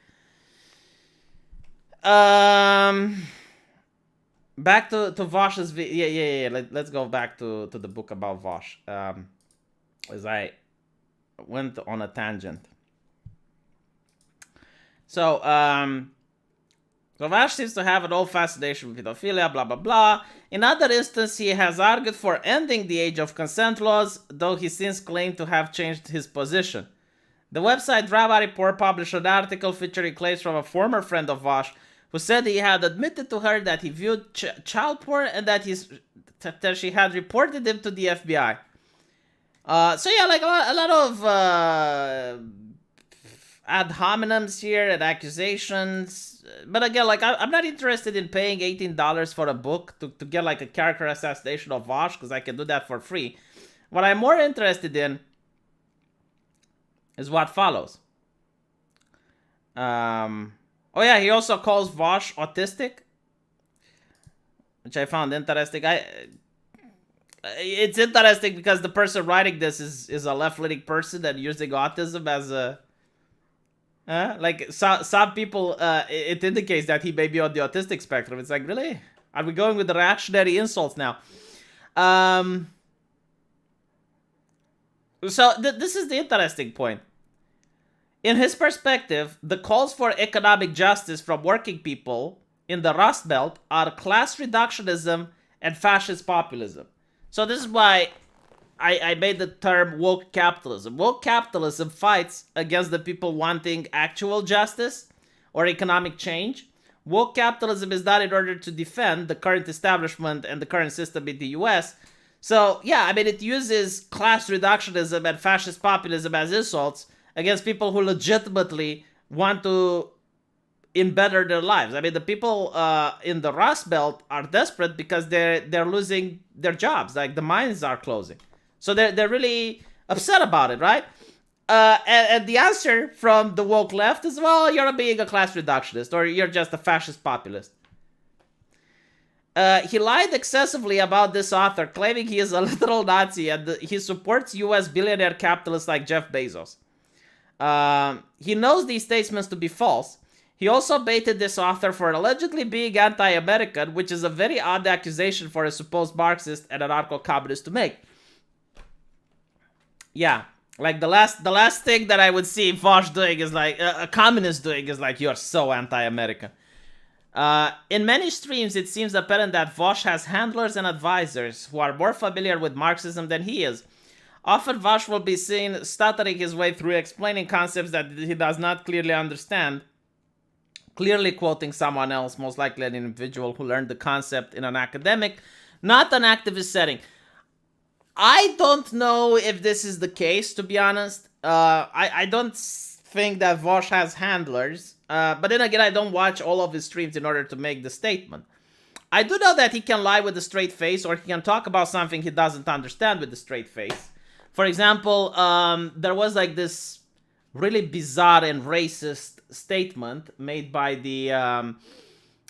Back to Vosh's yeah. Let's go back to the book about Vosh. As I went on a tangent. So Vosh seems to have an old fascination with pedophilia, blah blah blah. In other instances, he has argued for ending the age of consent laws, though he since claimed to have changed his position. The website Drama Report published an article featuring claims from a former friend of Vosh, who said he had admitted to her that he viewed child porn and that she had reported him to the FBI. So yeah, like a lot of ad hominems here and accusations. But again, like I'm not interested in paying $18 for a book to get like a character assassination of Vosh, because I can do that for free. What I'm more interested in is what follows. Oh yeah, he also calls Vosh autistic, which I found interesting. It's interesting because the person writing this is a left-leaning person and using autism as a like some people. It indicates that he may be on the autistic spectrum. It's like, really? Are we going with the reactionary insults now? So this is the interesting point. In his perspective, the calls for economic justice from working people in the Rust Belt are class reductionism and fascist populism. So this is why I made the term woke capitalism. Woke capitalism fights against the people wanting actual justice or economic change. Woke capitalism is not in order to defend the current establishment and the current system in the US. So yeah, I mean, it uses class reductionism and fascist populism as insults against people who legitimately want to better their lives. I mean, the people in the Rust Belt are desperate because they're losing their jobs. Like, the mines are closing, so they're really upset about it, right? And the answer from the woke left is, well, you're being a class reductionist, or you're just a fascist populist. He lied excessively about this author, claiming he is a literal Nazi and he supports U.S. billionaire capitalists like Jeff Bezos. He knows these statements to be false. He also baited this author for allegedly being anti-American, which is a very odd accusation for a supposed Marxist and anarcho-communist to make. Yeah, like the last thing that I would see Vosh doing is like, a communist doing is like, you're so anti-American. In many streams, it seems apparent that Vosh has handlers and advisors who are more familiar with Marxism than he is. Often Vosh will be seen stuttering his way through explaining concepts that he does not clearly understand, clearly quoting someone else, most likely an individual who learned the concept in an academic, not an activist setting. I don't know if this is the case, to be honest. I don't think that Vosh has handlers, but then again, I don't watch all of his streams in order to make the statement. I do know that he can lie with a straight face, or he can talk about something he doesn't understand with a straight face. For example, there was like this really bizarre and racist statement made by the,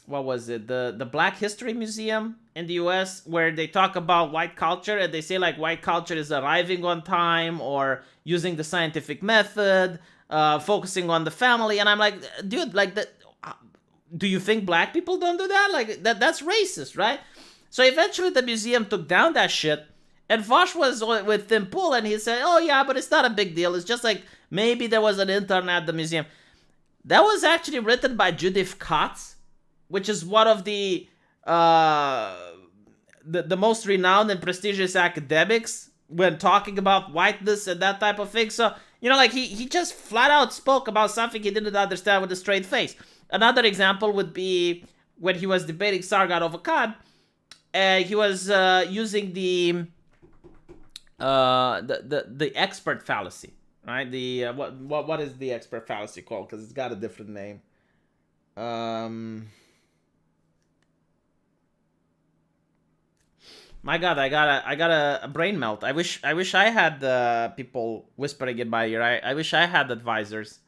what was it? The Black History Museum in the US, where they talk about white culture and they say like white culture is arriving on time or using the scientific method, focusing on the family. And I'm like, dude, like, do you think black people don't do that? Like, that's racist, right? So eventually the museum took down that shit. And Vosh was with Tim Pool, and he said, oh yeah, but it's not a big deal. It's just like, maybe there was an intern at the museum. That was actually written by Judith Katz, which is one of the most renowned and prestigious academics when talking about whiteness and that type of thing. So, you know, like, he just flat out spoke about something he didn't understand with a straight face. Another example would be when he was debating Sargon of Akkad, and he was using the expert fallacy, right? The what is the expert fallacy called? Because it's got a different name. My God, I got a brain melt. I wish I had people whispering in my ear. I wish I had advisors.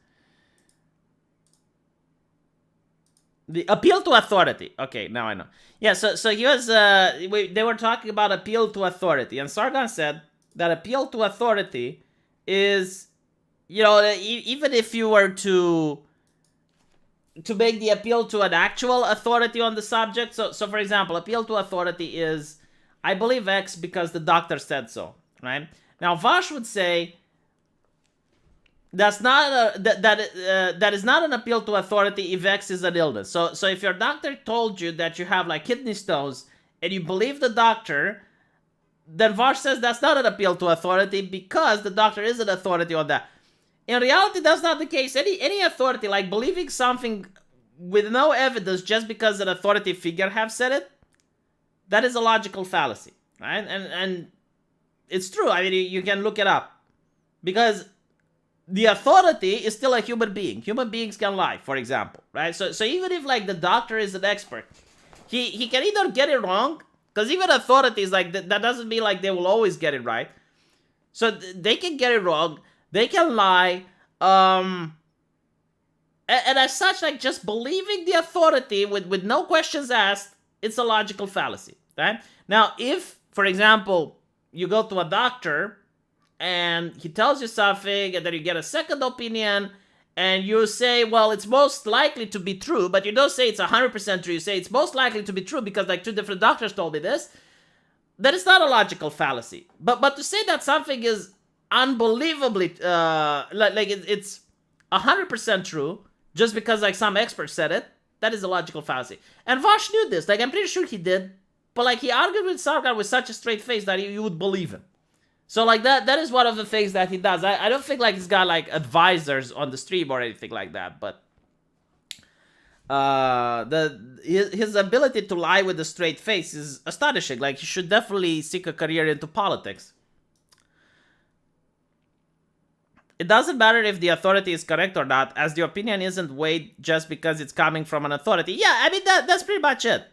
The appeal to authority. Okay, now I know. Yeah, so he was. They were talking about appeal to authority, and Sargon said that appeal to authority is, you know, even if you were to make the appeal to an actual authority on the subject. So for example, appeal to authority is, I believe X because the doctor said so, right? Now Vosh would say that's not that is not an appeal to authority if X is an illness. So if your doctor told you that you have like kidney stones and you believe the doctor, then Vosh says that's not an appeal to authority because the doctor is an authority on that. In reality, that's not the case. Any authority, like believing something with no evidence just because an authority figure have said it, that is a logical fallacy, right? And it's true. I mean, you can look it up. Because the authority is still a human being. Human beings can lie, for example, right? So even if like the doctor is an expert, he can either get it wrong, because even authorities, like that doesn't mean like they will always get it right. So they can get it wrong, they can lie, and as such, like just believing the authority with no questions asked, it's a logical fallacy, right? Now, if, for example, you go to a doctor and he tells you something, and then you get a second opinion, and you say, well, it's most likely to be true, but you don't say it's 100% true. You say it's most likely to be true because like 2 different doctors told me this. That is not a logical fallacy. But to say that something is unbelievably, it's 100% true just because like some expert said it, that is a logical fallacy. And Vosh knew this. Like, I'm pretty sure he did. But like, he argued with Sargon with such a straight face that you would believe him. So like that is one of the things that he does. I don't think like he's got like advisors on the stream or anything like that, but his ability to lie with a straight face is astonishing. Like, he should definitely seek a career into politics. It doesn't matter if the authority is correct or not, as the opinion isn't weighed just because it's coming from an authority. Yeah, I mean that's pretty much it.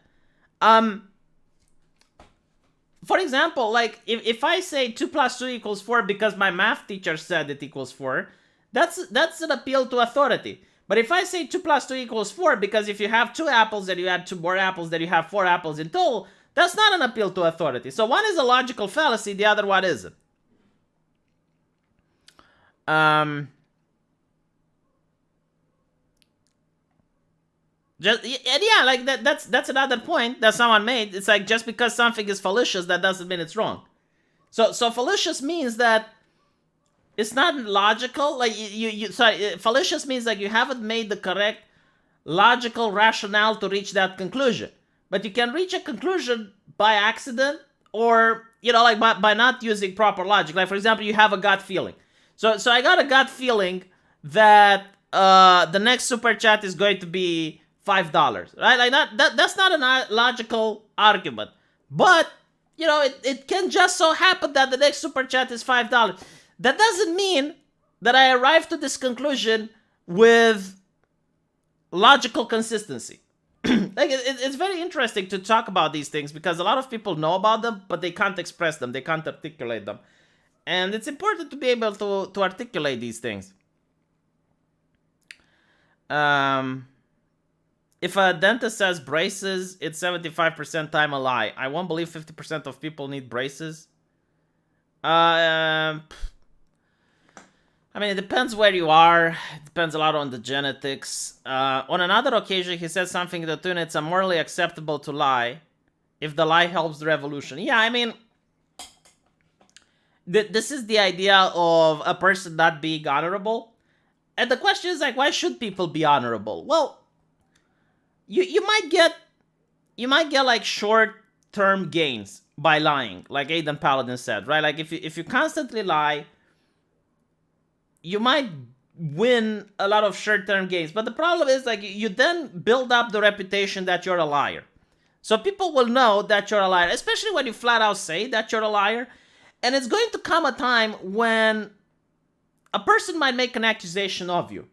For example, like, if I say 2 plus 2 equals 4 because my math teacher said it equals 4, that's an appeal to authority. But if I say 2 plus 2 equals 4 because if you have 2 apples and you add 2 more apples, then you have 4 apples in total, that's not an appeal to authority. So one is a logical fallacy, the other one isn't. Like that's another point that someone made. It's like, just because something is fallacious, that doesn't mean it's wrong. So fallacious means that it's not logical. Like fallacious means like you haven't made the correct logical rationale to reach that conclusion. But you can reach a conclusion by accident, or like by not using proper logic. Like, for example, you have a gut feeling. So I got a gut feeling that the next super chat is going to be $5, right? Like that's not a logical argument, but it can just so happen that the next super chat is $5. That doesn't mean that I arrived to this conclusion with logical consistency. Like, it's very interesting to talk about these things because a lot of people know about them, but they can't express them, they can't articulate them, and it's important to be able to articulate these things. If a dentist says braces, it's 75% time a lie. I won't believe 50% of people need braces. I mean, it depends where you are. It depends a lot on the genetics. On another occasion, he said something to the tune, it's morally acceptable to lie if the lie helps the revolution. Yeah, I mean, this is the idea of a person not being honorable. And the question is like, why should people be honorable? Well, you might get like short-term gains by lying, like Aidan Paladin said, right? Like, if you constantly lie, you might win a lot of short-term gains. But the problem is, like, you then build up the reputation that you're a liar. So people will know that you're a liar, especially when you flat out say that you're a liar. And it's going to come a time when a person might make an accusation of you.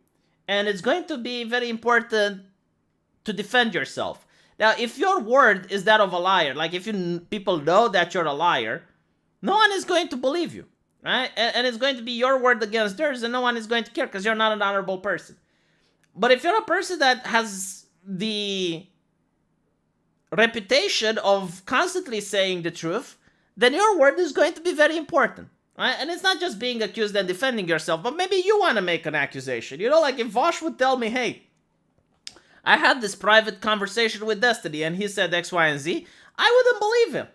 And it's going to be very important to defend yourself. Now, if your word is that of a liar, like if people know that you're a liar, no one is going to believe you, right? And it's going to be your word against theirs, and no one is going to care because you're not an honorable person. But if you're a person that has the reputation of constantly saying the truth, then your word is going to be very important, right? And it's not just being accused and defending yourself, but maybe you want to make an accusation. Like if Vosh would tell me, hey, I had this private conversation with Destiny and he said X, Y, and Z, I wouldn't believe him.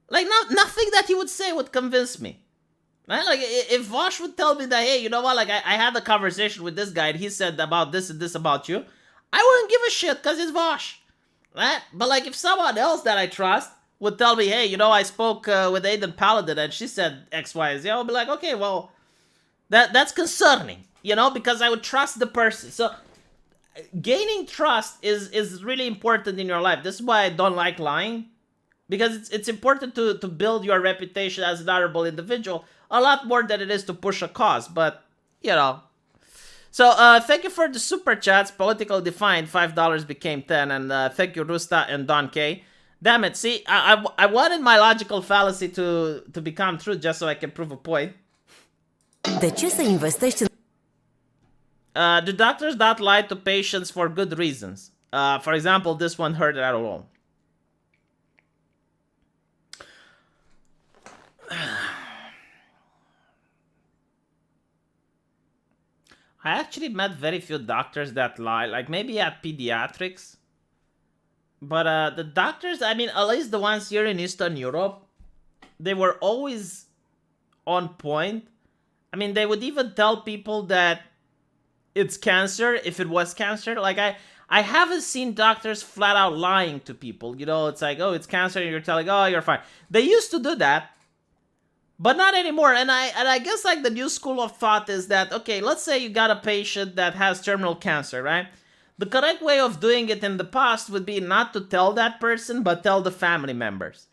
Like, nothing that he would say would convince me. Right? Like, if Vosh would tell me that, hey, you know what, like, I had a conversation with this guy and he said about this and this about you, I wouldn't give a shit because it's Vosh. Right? But, like, if someone else that I trust would tell me, hey, I spoke with Aidan Paladin and she said X, Y, and Z, I would be like, okay, well, that's concerning, because I would trust the person. So, gaining trust is really important in your life. This is why I don't like lying, because it's important to build your reputation as an honorable individual a lot more than it is to push a cause. But you know. So thank you for the super chats. Political defined, $5 became 10, and thank you Rusta and Don K. Damn it! See, I wanted my logical fallacy to become true just so I can prove a point. De ce să investești în... Do doctors not lie to patients for good reasons? For example, this one heard it at all. I actually met very few doctors that lie, like maybe at pediatrics. But the doctors, I mean, at least the ones here in Eastern Europe, they were always on point. I mean, they would even tell people that it's cancer if it was cancer. Like, I haven't seen doctors flat out lying to people. You know, it's like, oh, it's cancer, and you're telling, oh, you're fine. They used to do that, but not anymore. And I guess, like, the new school of thought is that, okay, let's say you got a patient that has terminal cancer, right? The correct way of doing it in the past would be not to tell that person, but tell the family members.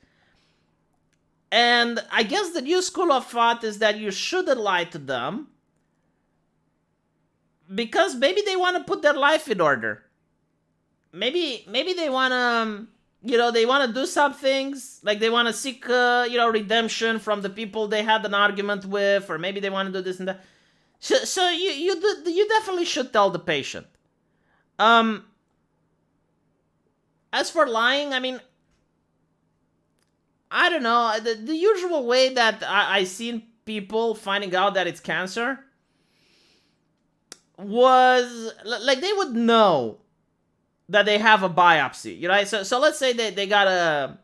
And I guess the new school of thought is that you shouldn't lie to them, because maybe they want to put their life in order. Maybe they want to, you know, they want to do some things, like they want to seek, you know, redemption from the people they had an argument with, or maybe they want to do this and that. So you definitely should tell the patient. As for lying, I mean, I don't know. The usual way that I seen people finding out that it's cancer was, like, they would know that they have a biopsy, you know? So let's say they got an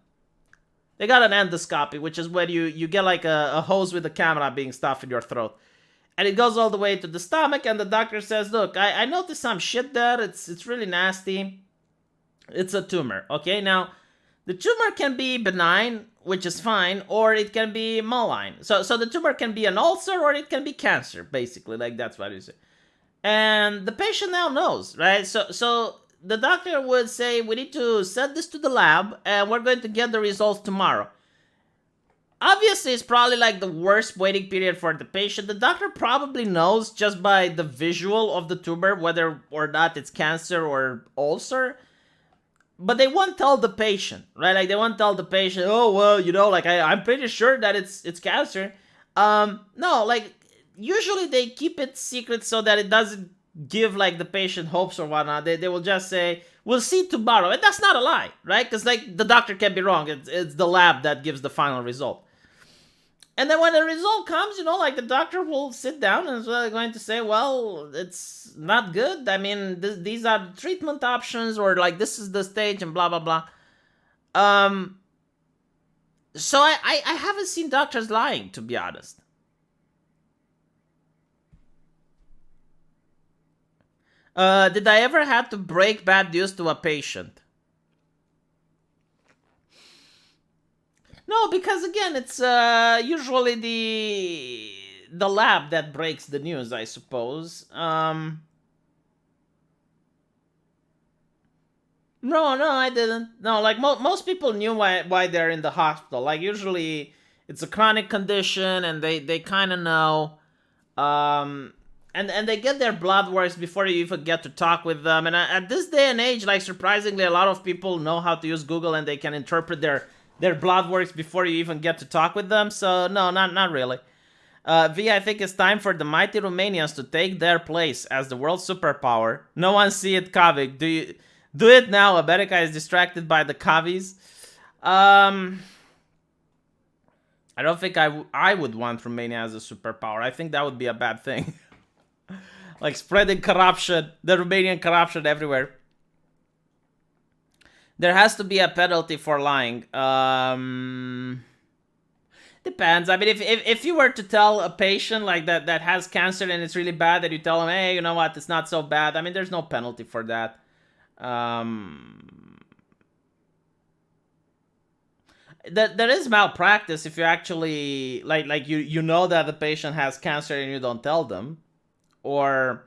endoscopy, which is when you get like a hose with a camera being stuffed in your throat. And it goes all the way to the stomach, and the doctor says, look, I noticed some shit there. It's really nasty. It's a tumor, okay? Now, the tumor can be benign, which is fine, or it can be malign. So the tumor can be an ulcer, or it can be cancer, basically. Like, that's what you say. And the patient now knows, right? So the doctor would say, we need to send this to the lab, and we're going to get the results tomorrow. Obviously, it's probably like the worst waiting period for the patient. The doctor probably knows just by the visual of the tumor whether or not it's cancer or ulcer. But they won't tell the patient, right? Like, they won't tell the patient, oh, well, you know, like, I'm pretty sure that it's cancer. No, like, usually they keep it secret so that it doesn't give, like, the patient hopes or whatnot. They will just say, we'll see tomorrow. And that's not a lie, right? Because, like, the doctor can be wrong. It's the lab that gives the final result. And then when the result comes, you know, like, the doctor will sit down and is going to say, well, it's not good. I mean, these are the treatment options, or, like, this is the stage, and blah, blah, blah. So I haven't seen doctors lying, to be honest. Did I ever have to break bad news to a patient? No, because again, it's usually the lab that breaks the news, I suppose. No, I didn't. No, like, most people knew why they're in the hospital. Like, usually it's a chronic condition, and they kind of know. And they get their blood works before you even get to talk with them. And at this day and age, like, surprisingly, a lot of people know how to use Google, and they can interpret their blood works before you even get to talk with them. So, no, not really. V, I think it's time for the mighty Romanians to take their place as the world superpower. No one see it coming. Do it now. America is distracted by the Kavis. I don't think I would want Romania as a superpower. I think that would be a bad thing. Like, spreading corruption, the Romanian corruption everywhere. There has to be a penalty for lying. Depends. I mean, if you were to tell a patient, like, that has cancer and it's really bad, that you tell them, hey, you know what, it's not so bad. I mean, there's no penalty for that. There is malpractice if you actually, like you know that the patient has cancer and you don't tell them. Or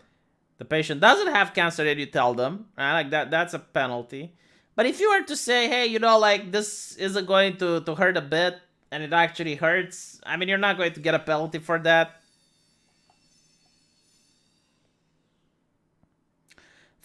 The patient doesn't have cancer and you tell them, right? Like that's a penalty. But if you were to say, hey, like this isn't going to hurt a bit and it actually hurts, I mean, you're not going to get a penalty for that.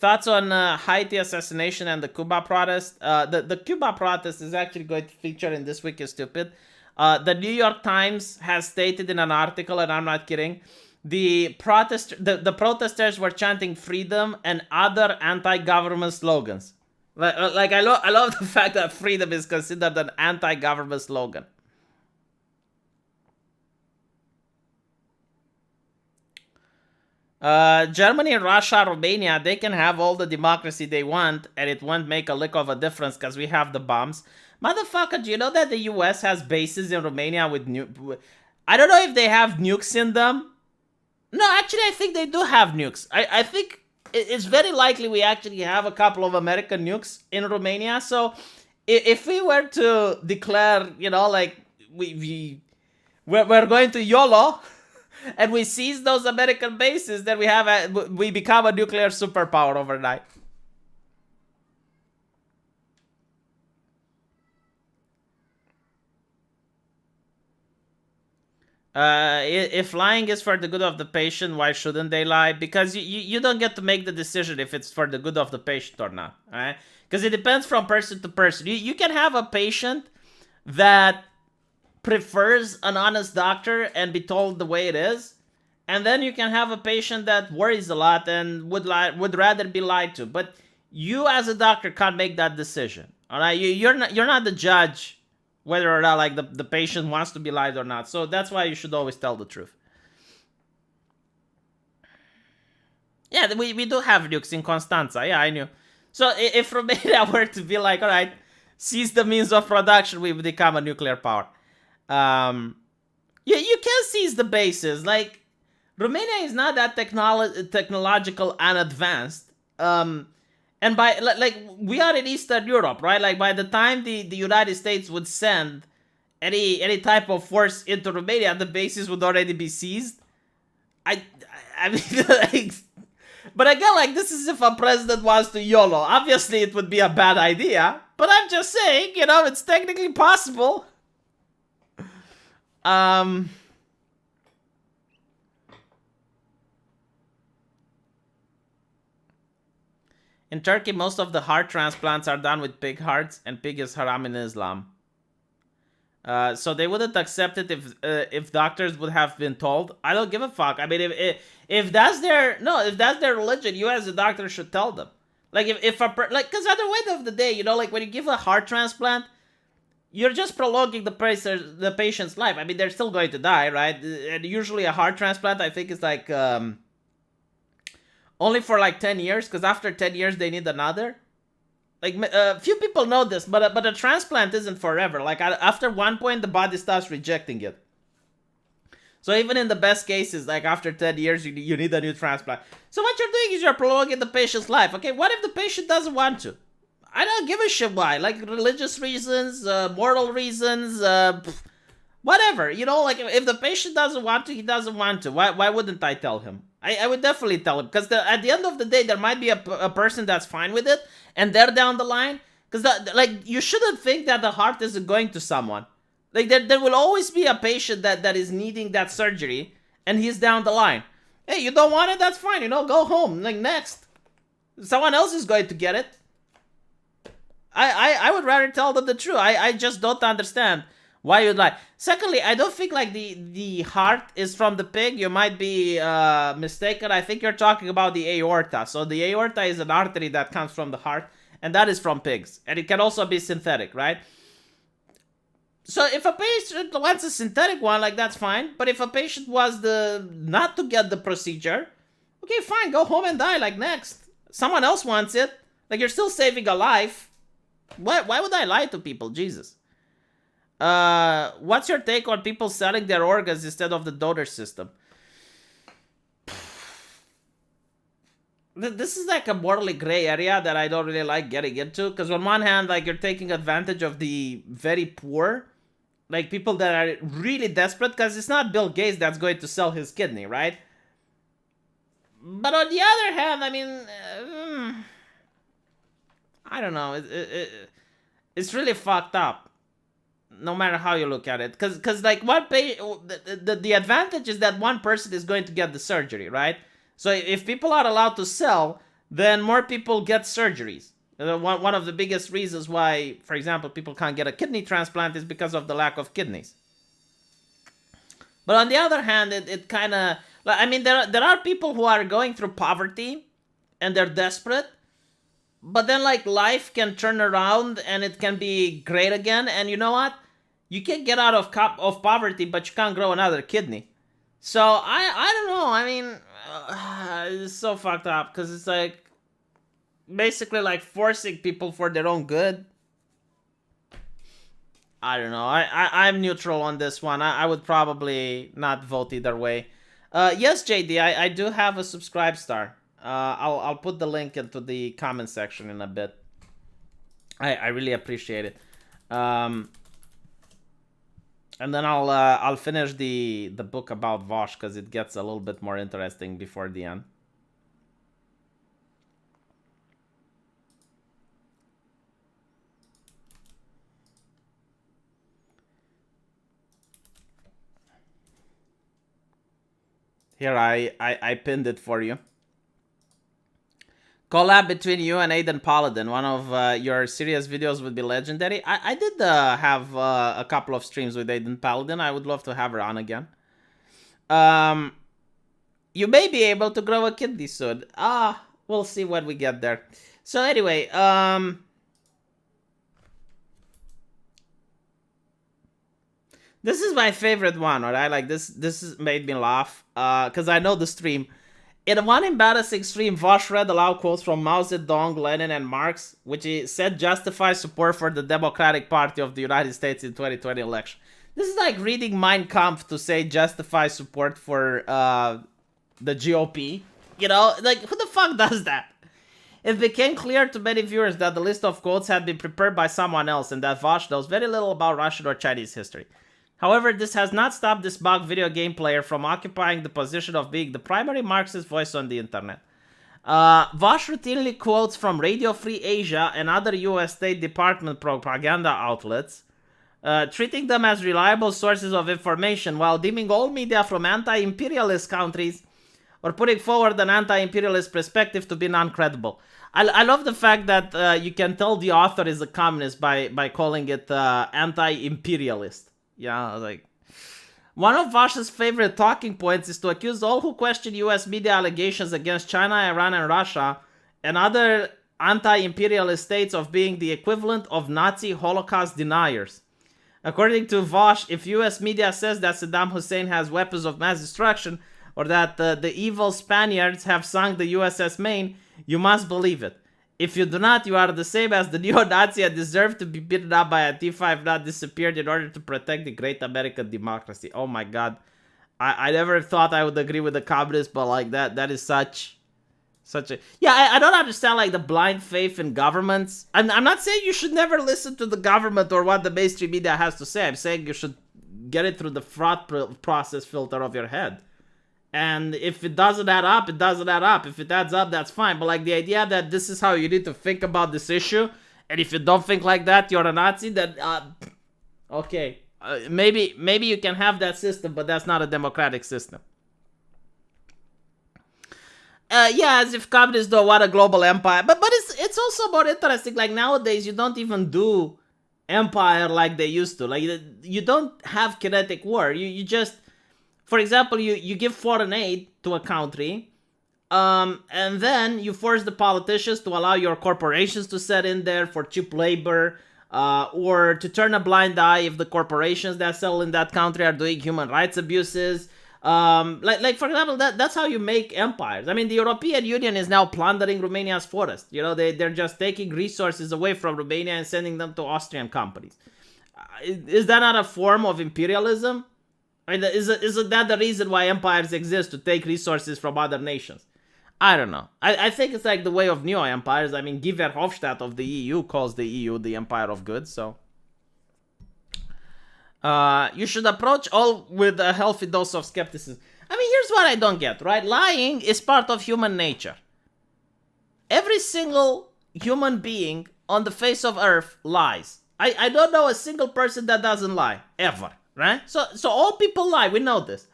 Thoughts on Haiti assassination and the Cuba protest? The Cuba protest is actually going to feature in This Week is Stupid. The New York Times has stated in an article, and I'm not kidding, the protesters were chanting freedom and other anti-government slogans. Like I love the fact that freedom is considered an anti-government slogan. Germany, Russia, Romania, they can have all the democracy they want, and it won't make a lick of a difference because we have the bombs. Motherfucker, do you know that the US has bases in Romania with I don't know if they have nukes in them. No, actually, I think they do have nukes. I think it's very likely we actually have a couple of American nukes in Romania. So if we were to declare, like we're going to YOLO and we seize those American bases, then we become a nuclear superpower overnight. If lying is for the good of the patient, why shouldn't they lie? Because you don't get to make the decision if it's for the good of the patient or not, right? Because it depends from person to person. You can have a patient that prefers an honest doctor and be told the way it is, and then you can have a patient that worries a lot and would rather be lied to. But you as a doctor can't make that decision, all right? You're not the judge whether or not like the patient wants to be lied or not. So that's why you should always tell the truth. Yeah, we do have nukes in Constanza. Yeah, I knew. So if Romania were to be like, all right, seize the means of production, we would become a nuclear power. You can seize the bases. Like, Romania is not that technological and advanced. And by like we are in Eastern Europe, right? Like by the time the United States would send any type of force into Romania, the bases would already be seized. I mean, like, but again, like this is if a president wants to YOLO. Obviously, it would be a bad idea. But I'm just saying, it's technically possible. In Turkey, most of the heart transplants are done with pig hearts, and pig is haram in Islam. So they wouldn't accept it if doctors would have been told. I don't give a fuck. I mean, if that's their religion, you as a doctor should tell them. Like because at the end of the day, like when you give a heart transplant, you're just prolonging the patient's life. I mean, they're still going to die, right? And usually a heart transplant, I think, is like only for like 10 years, because after 10 years they need another. Like few people know this, but a transplant isn't forever. Like after one point, the body starts rejecting it. So even in the best cases, like after 10 years, you need a new transplant. So what you're doing is you're prolonging the patient's life. Okay, what if the patient doesn't want to? I don't give a shit why. Like religious reasons, moral reasons, whatever. Like if the patient doesn't want to, he doesn't want to. Why wouldn't I tell him? I would definitely tell him, because at the end of the day, there might be a person that's fine with it, and they're down the line. Because you shouldn't think that the heart isn't going to someone. Like there will always be a patient that is needing that surgery, and he's down the line. Hey, you don't want it? That's fine. Go home. Like next, someone else is going to get it. I would rather tell them the truth. I just don't understand why you'd lie. Secondly, I don't think like the heart is from the pig. You might be mistaken. I think you're talking about the aorta. So the aorta is an artery that comes from the heart, and that is from pigs. And it can also be synthetic, right? So if a patient wants a synthetic one, like that's fine. But if a patient was not to get the procedure, okay, fine, go home and die. Like next, someone else wants it. Like you're still saving a life. Why would I lie to people? Jesus. What's your take on people selling their organs instead of the donor system? This is like a morally gray area that I don't really like getting into, because on one hand, like, you're taking advantage of the very poor, like people that are really desperate, because it's not Bill Gates that's going to sell his kidney, right? But on the other hand, I mean, I don't know. It's really fucked up. No matter how you look at it, because like the advantage is that one person is going to get the surgery, right? So if people are allowed to sell, then more people get surgeries. One of the biggest reasons why, for example, people can't get a kidney transplant is because of the lack of kidneys. But on the other hand, it kind of, I mean, there are people who are going through poverty and they're desperate, but then like life can turn around and it can be great again. And you know what? You can get out of poverty, but you can't grow another kidney. So I don't know. I mean, it's so fucked up because it's like basically like forcing people for their own good. I don't know. I'm neutral on this one. I would probably not vote either way. Yes, JD, I do have a subscribe star. I'll put the link into the comment section in a bit. I really appreciate it. And then I'll finish the book about Vosh because it gets a little bit more interesting before the end. Here, I pinned it for you. Collab between you and Aiden Paladin. One of your serious videos would be legendary. I did have a couple of streams with Aiden Paladin. I would love to have her on again. You may be able to grow a kidney soon. We'll see when we get there. So anyway, this is my favorite one, alright? Like this made me laugh because I know the stream. In one embarrassing stream, Vosh read aloud quotes from Mao Zedong, Lenin, and Marx, which he said justifies support for the Democratic Party of the United States in 2020 election. This is like reading Mein Kampf to say justify support for the GOP. You know, like who the fuck does that? It became clear to many viewers that the list of quotes had been prepared by someone else and that Vosh knows very little about Russian or Chinese history. However, this has not stopped this bug video game player from occupying the position of being the primary Marxist voice on the internet. Vosh routinely quotes from Radio Free Asia and other US State Department propaganda outlets, treating them as reliable sources of information while deeming all media from anti-imperialist countries or putting forward an anti-imperialist perspective to be non-credible. I love the fact that you can tell the author is a communist by calling it anti-imperialist. Yeah, like one of Vosh's favorite talking points is to accuse all who question US media allegations against China, Iran, and Russia and other anti-imperialist states of being the equivalent of Nazi Holocaust deniers. According to Vosh, if US media says that Saddam Hussein has weapons of mass destruction or that the evil Spaniards have sunk the USS Maine, you must believe it. If you do not, you are the same as the neo-Nazi and deserve to be beaten up by Antifa if not disappeared in order to protect the great American democracy. Oh my god. I never thought I would agree with the communists, but like that is such a... Yeah, I don't understand like the blind faith in governments. I'm not saying you should never listen to the government or what the mainstream media has to say. I'm saying you should get it through the thought process filter of your head. And if it doesn't add up, it doesn't add up. If it adds up, that's fine. But like the idea that this is how you need to think about this issue, and if you don't think like that, you're a Nazi, then okay. Maybe you can have that system, but that's not a democratic system. Yeah, as if communists don't want a global empire. But it's also more interesting. Like nowadays, you don't even do empire like they used to. Like you don't have kinetic war. You just... For example, you give foreign aid to a country, and then you force the politicians to allow your corporations to set in there for cheap labor, or to turn a blind eye if the corporations that sell in that country are doing human rights abuses. Like for example, that's how you make empires. I mean, the European Union is now plundering Romania's forest. You know, they're just taking resources away from Romania and sending them to Austrian companies. Is that not a form of imperialism? I mean, isn't that the reason why empires exist, to take resources from other nations? I don't know. I think it's like the way of neo-empires. I mean, Guy Verhofstadt of the EU calls the EU the empire of good, so... you should approach all with a healthy dose of skepticism. I mean, here's what I don't get, right? Lying is part of human nature. Every single human being on the face of Earth lies. I don't know a single person that doesn't lie, ever, right? So all people lie, we know this.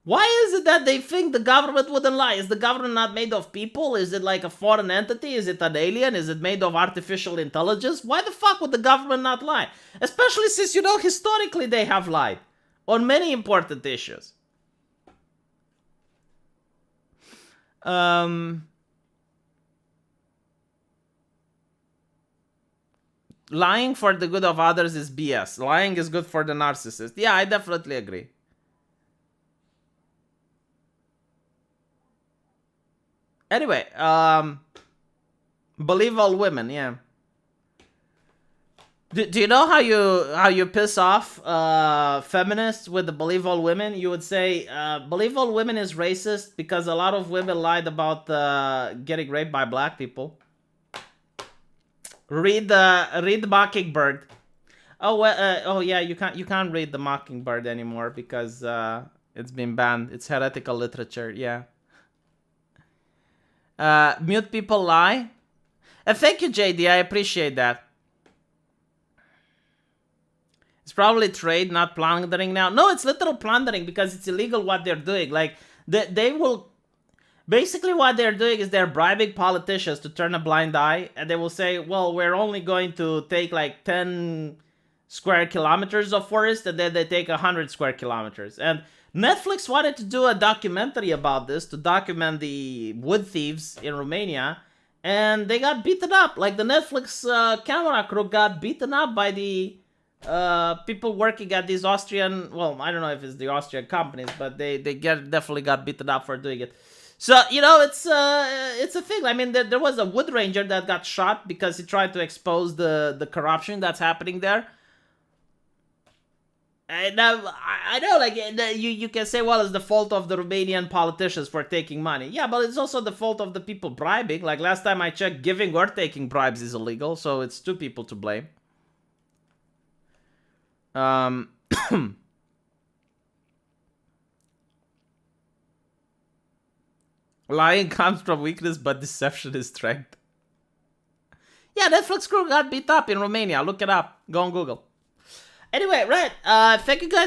Why is it that they think the government wouldn't lie? Is the government not made of people? Is it like a foreign entity? Is it an alien? Is it made of artificial intelligence? Why the fuck would the government not lie? Especially since, historically they have lied on many important issues. Lying for the good of others is BS. Lying is good for the narcissist. Yeah, I definitely agree. Anyway, believe all women, yeah. Do you know how you piss off feminists with the believe all women? You would say believe all women is racist because a lot of women lied about getting raped by black people. Read the Mockingbird. Oh well, yeah, you can't read the Mockingbird anymore because it's been banned. It's heretical literature. Yeah. Mute people lie. Thank you, JD. I appreciate that. It's probably trade, not plundering now. No, it's literal plundering because it's illegal what they're doing. Like they will. Basically, what they're doing is they're bribing politicians to turn a blind eye, and they will say, well, we're only going to take like 10 square kilometers of forest, and then they take 100 square kilometers. And Netflix wanted to do a documentary about this, to document the wood thieves in Romania, and they got beaten up. Like, the Netflix camera crew got beaten up by the people working at these Austrian, well, I don't know if it's the Austrian companies, but they definitely got beaten up for doing it. So, it's a thing. I mean, there was a wood ranger that got shot because he tried to expose the corruption that's happening there. And I know, like, you can say, well, it's the fault of the Romanian politicians for taking money. Yeah, but it's also the fault of the people bribing. Like, last time I checked, giving or taking bribes is illegal, so it's two people to blame. Lying comes from weakness, but deception is strength. Yeah, Netflix crew got beat up in Romania. Look it up. Go on Google. Anyway, right. Thank you guys